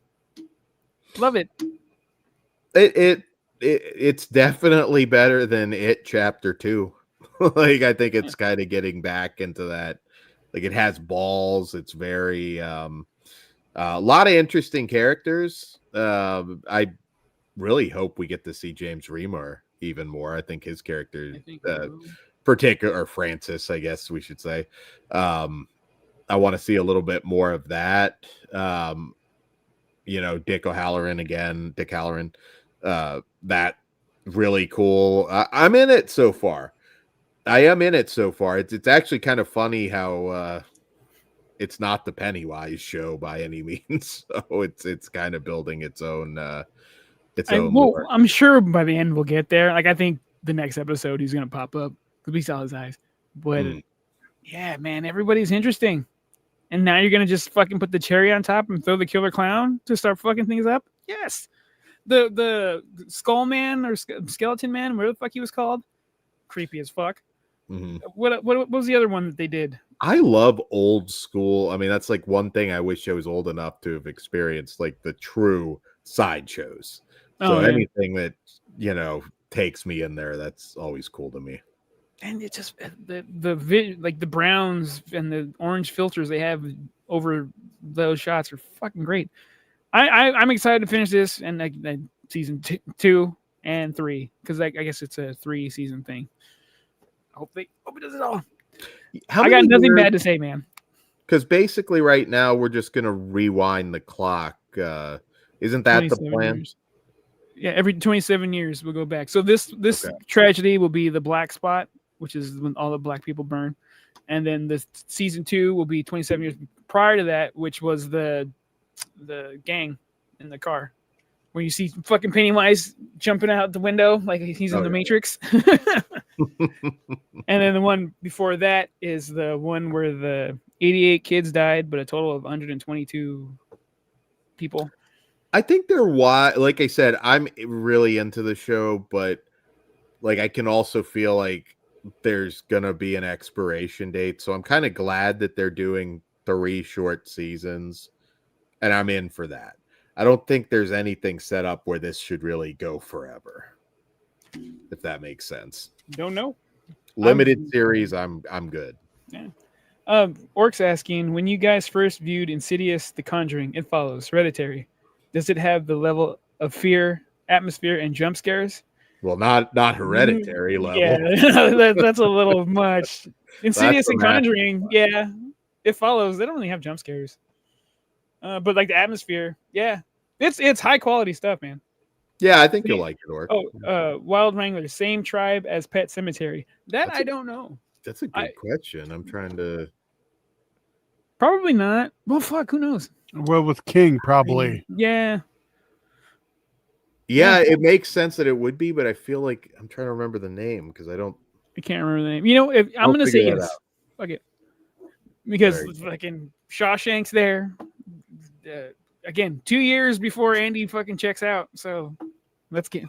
It's definitely better than It Chapter 2. Like I think it's kind of getting back into that. Like it has balls. It's very a lot of interesting characters. I really hope we get to see James Remar even more. I think his character, particular, or Francis, I guess we should say. I want to see a little bit more of that. Dick Halloran. That really cool. I'm in it so far. I am in it so far. It's actually kind of funny how it's not the Pennywise show by any means. So it's kind of building its own lore. I'm sure by the end we'll get there. Like I think the next episode he's gonna pop up because we saw his eyes. But yeah, man, everybody's interesting. And now you're gonna just fucking put the cherry on top and throw the killer clown to start fucking things up? Yes. The skull man or skeleton man, whatever the fuck he was called, creepy as fuck. Mm-hmm. What was the other one that they did? I love old school. I mean, that's like one thing I wish I was old enough to have experienced, like the true sideshows. So anything that takes me in there, that's always cool to me. And it just the browns and the orange filters they have over those shots are fucking great. I'm excited to finish this and season 2 and 3 because I guess it's a 3-season thing. I hope it does it all. I got nothing bad to say, man. Because basically, right now we're just gonna rewind the clock. Isn't that the plan? Years. Yeah, every 27 years we'll go back. So this tragedy will be the black spot, which is when all the black people burn, and then the season 2 will be 27 years prior to that, which was the gang in the car, where you see fucking Pennywise jumping out the window like he's in the Matrix. And then the one before that is the one where the 88 kids died, but a total of 122 people. I think they're like I said, I'm really into the show, but like I can also feel like there's gonna be an expiration date. So I'm kind of glad that they're doing 3 short seasons, and I'm in for that. I don't think there's anything set up where this should really go forever, if that makes sense. Don't know. Limited series, I'm good. Yeah. Orc's asking, when you guys first viewed Insidious, The Conjuring, It Follows, Hereditary, does it have the level of fear, atmosphere, and jump scares? Well, not hereditary level. Yeah, that's a little much. Insidious and dramatic. Conjuring, yeah, it follows. They don't really have jump scares, but like the atmosphere, yeah, it's high quality stuff, man. Yeah, I think you'll like it, Orc. Wild Wrangler, same tribe as Pet Cemetery. That's I don't know. That's a good question. I'm trying to. Probably not. Well, fuck, who knows? Well, with King, probably. Yeah. Yeah, it makes sense that it would be, but I feel like I'm trying to remember the name because I can't remember the name. You know, if I'm gonna say yes, fuck it, because fucking Shawshank's there. Again, 2 years before Andy fucking checks out. So let's get.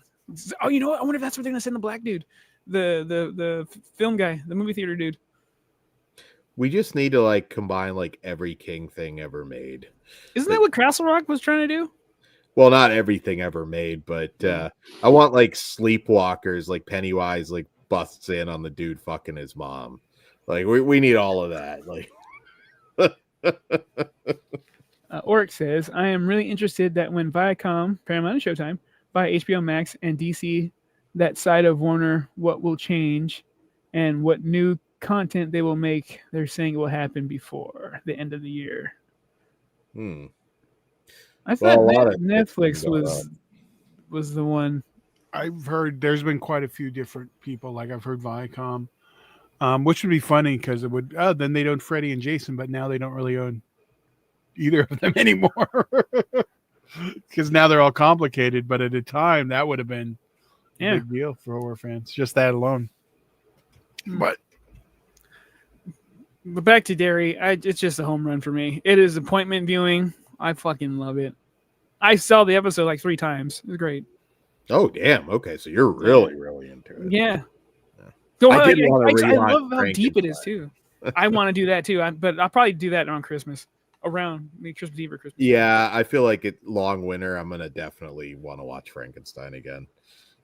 Oh, you know what? I wonder if that's what they're gonna send the black dude, the film guy, the movie theater dude. We just need to like combine like every King thing ever made. Isn't that what Castle Rock was trying to do? Well, not everything ever made, but I want like Sleepwalkers, like Pennywise, like busts in on the dude fucking his mom. Like we need all of that. Like, Oric says, I am really interested that when Viacom, Paramount, and Showtime buy HBO Max and DC, that side of Warner, what will change, and what new content they will make. They're saying it will happen before the end of the year. I thought Netflix was the one. I've heard there's been quite a few different people. Like I've heard Viacom, which would be funny because it would. Oh, then they'd own Freddy and Jason, but now they don't really own either of them anymore because now they're all complicated. But at a time, that would have been a big deal for horror fans. Just that alone. But back to Derry, it's just a home run for me. It is appointment viewing. I fucking love it. I saw the episode like 3 times. It was great. Oh, damn. Okay, so you're really, really into it. Yeah. I love how deep it is, too. I want to do that, too. But I'll probably do that on Christmas. Around Christmas Eve or Christmas. Yeah, I feel like long winter. I'm going to definitely want to watch Frankenstein again.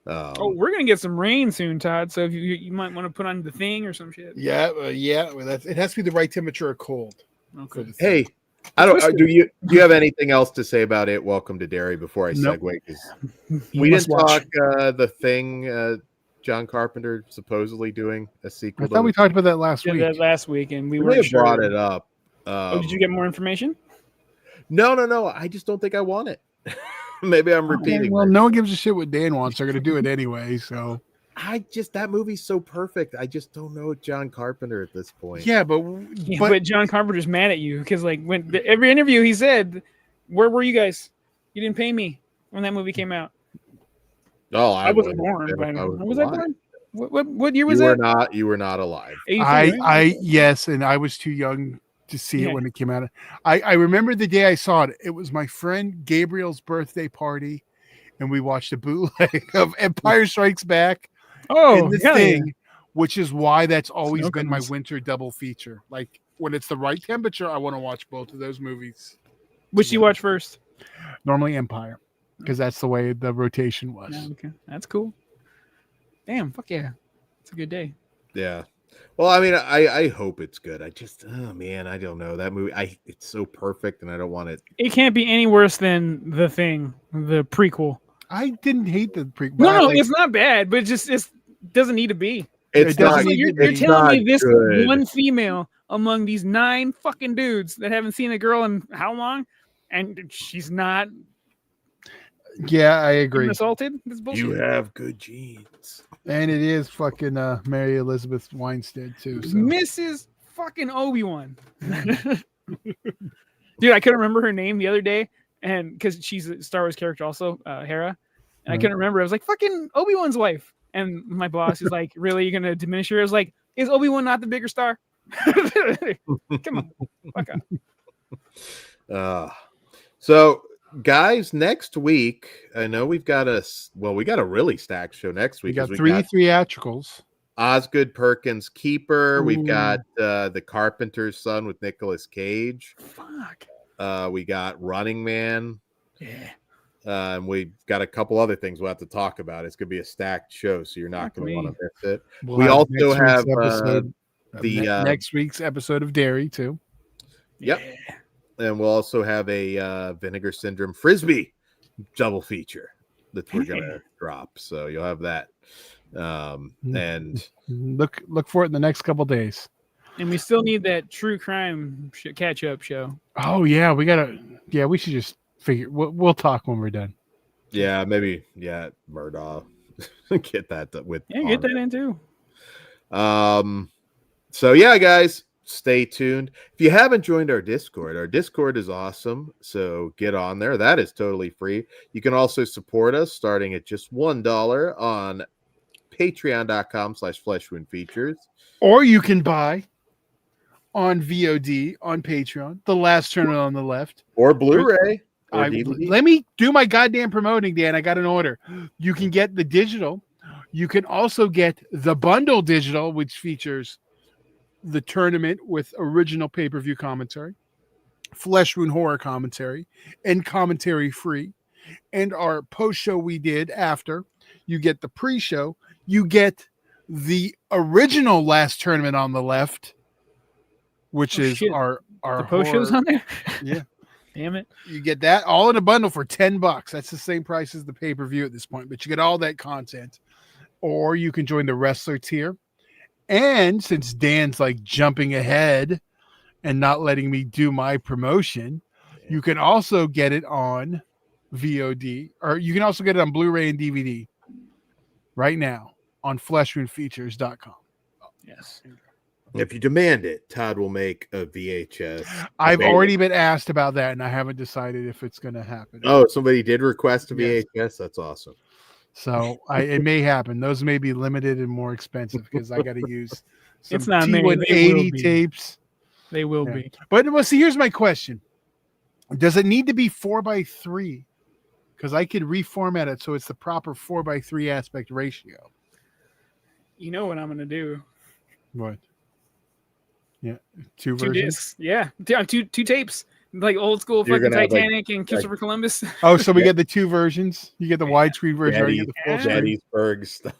We're going to get some rain soon, Todd. So if you might want to put on the thing or some shit. Yeah. Well, it has to be the right temperature of cold. Okay. Hey. Do you have anything else to say about it? Welcome to Derry. Before I segue, because we didn't talk the thing. John Carpenter supposedly doing a sequel. I thought we talked about that last week. That last week, and we weren't sure. Brought it up. Did you get more information? No. I just don't think I want it. Maybe I'm repeating. Well, no one gives a shit what Dan wants. They're going to do it anyway. So that movie's so perfect. I just don't know John Carpenter at this point. Yeah, but John Carpenter's mad at you because like when every interview he said, "Where were you guys? You didn't pay me when that movie came out." Oh, I wasn't born. Was I born? What year was that? You were not alive. Yes, and I was too young to see it when it came out. I remember the day I saw it. It was my friend Gabriel's birthday party, and we watched a bootleg of Empire Strikes Back. Oh, thing, which is why that's always been my winter double feature. Like when it's the right temperature, I want to watch both of those movies. Which do you watch first? Normally Empire, because that's the way the rotation was. Yeah, okay, that's cool. Damn, fuck yeah, it's a good day. Yeah. Well, I mean, I hope it's good. I just, oh man, I don't know that movie. It's so perfect, and I don't want it. It can't be any worse than The Thing, the prequel. I didn't hate the prequel. No, it's not bad, but it doesn't need to be. You're telling me this one female among these 9 fucking dudes that haven't seen a girl in how long, and she's not. Yeah, I agree. Assaulted? This bullshit. You have good genes, and it is fucking Mary Elizabeth Winstead too. So. Mrs. fucking Obi-Wan. Dude, I couldn't remember her name the other day. And because she's a Star Wars character also, Hera. And I couldn't remember. I was like, fucking Obi-Wan's wife. And my boss is like, really? You're going to diminish her? I was like, is Obi-Wan not the bigger star? Come on. Fuck up. So, guys, next week, I know we got a really stacked show next week. We got 3 theatricals. Osgood Perkins Keeper. Ooh. We've got The Carpenter's Son with Nicolas Cage. Fuck. We got Running Man. Yeah. And we've got a couple other things we'll have to talk about. It's going to be a stacked show, so you're not going to want to miss it. We also have next week's episode of Derry, too. Yep. Yeah. And we'll also have a Vinegar Syndrome Frisbee double feature. that we're gonna drop. So you'll have that. And look for it in the next couple days. And we still need that true crime catch up show. Oh yeah, we should just figure. We'll talk when we're done. yeah, maybe Murdaugh. Get that with get that in too. So yeah, guys, stay tuned. If you haven't joined our Discord is awesome. So get on there. That is totally free. You can also support us starting at just $1 on patreon.com/fleshwoundfeatures. Or you can buy on VOD on Patreon, the last tournament on the left. Or Blu-ray. Or DVD. Let me do my goddamn promoting, Dan. I got an order. You can get the digital. You can also get the bundle digital, which features the tournament with original pay-per-view commentary, Flesh Wound horror commentary, and commentary free. And our post-show we did after. You get the pre-show. You get the original last tournament on the left, which is our the post shows on there. Yeah. Damn it. You get that all in a bundle for $10. That's the same price as the pay-per-view at this point, but you get all that content. Or you can join the wrestler tier. And since Dan's like jumping ahead and not letting me do my promotion, you can also get it on VOD, or you can also get it on Blu-ray and DVD right now on fleshwoundfeatures.com. Yes. If you demand it, Todd will make a VHS. I've already been asked about that, and I haven't decided if it's going to happen. Oh, somebody did request a VHS? Yes. That's awesome. So it may happen. Those may be limited and more expensive because I got to use some it's not T180 tapes. They will be. But see, here's my question. Does it need to be 4:3? Because I could reformat it so it's the proper 4:3 aspect ratio. You know what I'm going to do? What? Yeah, two versions. Discs. Yeah, two tapes, like old school fucking Titanic and Christopher Columbus. Oh, so we get the two versions. You get the widescreen version, or you get the full screen. Gettysburg stuff.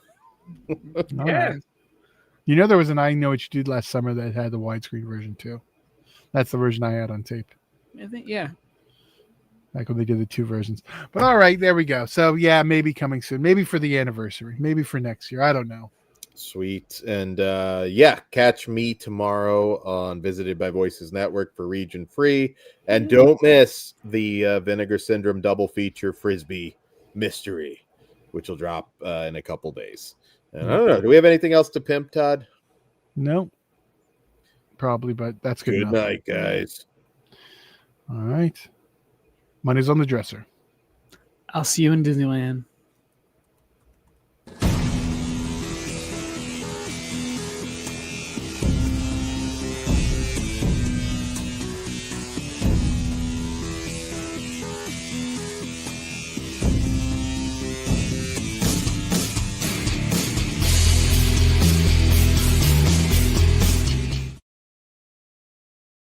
Yeah. Right. You know, there was an I Know What You Did Last Summer that had the widescreen version too. That's the version I had on tape. I think, Like when they did the two versions. But all right, there we go. So yeah, maybe coming soon. Maybe for the anniversary. Maybe for next year. I don't know. Sweet. And catch me tomorrow on Visited by Voices Network for Region Free. And don't miss the Vinegar Syndrome double feature Frisbee Mystery, which will drop in a couple days. And I don't know. Do we have anything else to pimp, Todd? No. Probably, but that's good enough. Good night, guys. All right. Money's on the dresser. I'll see you in Disneyland.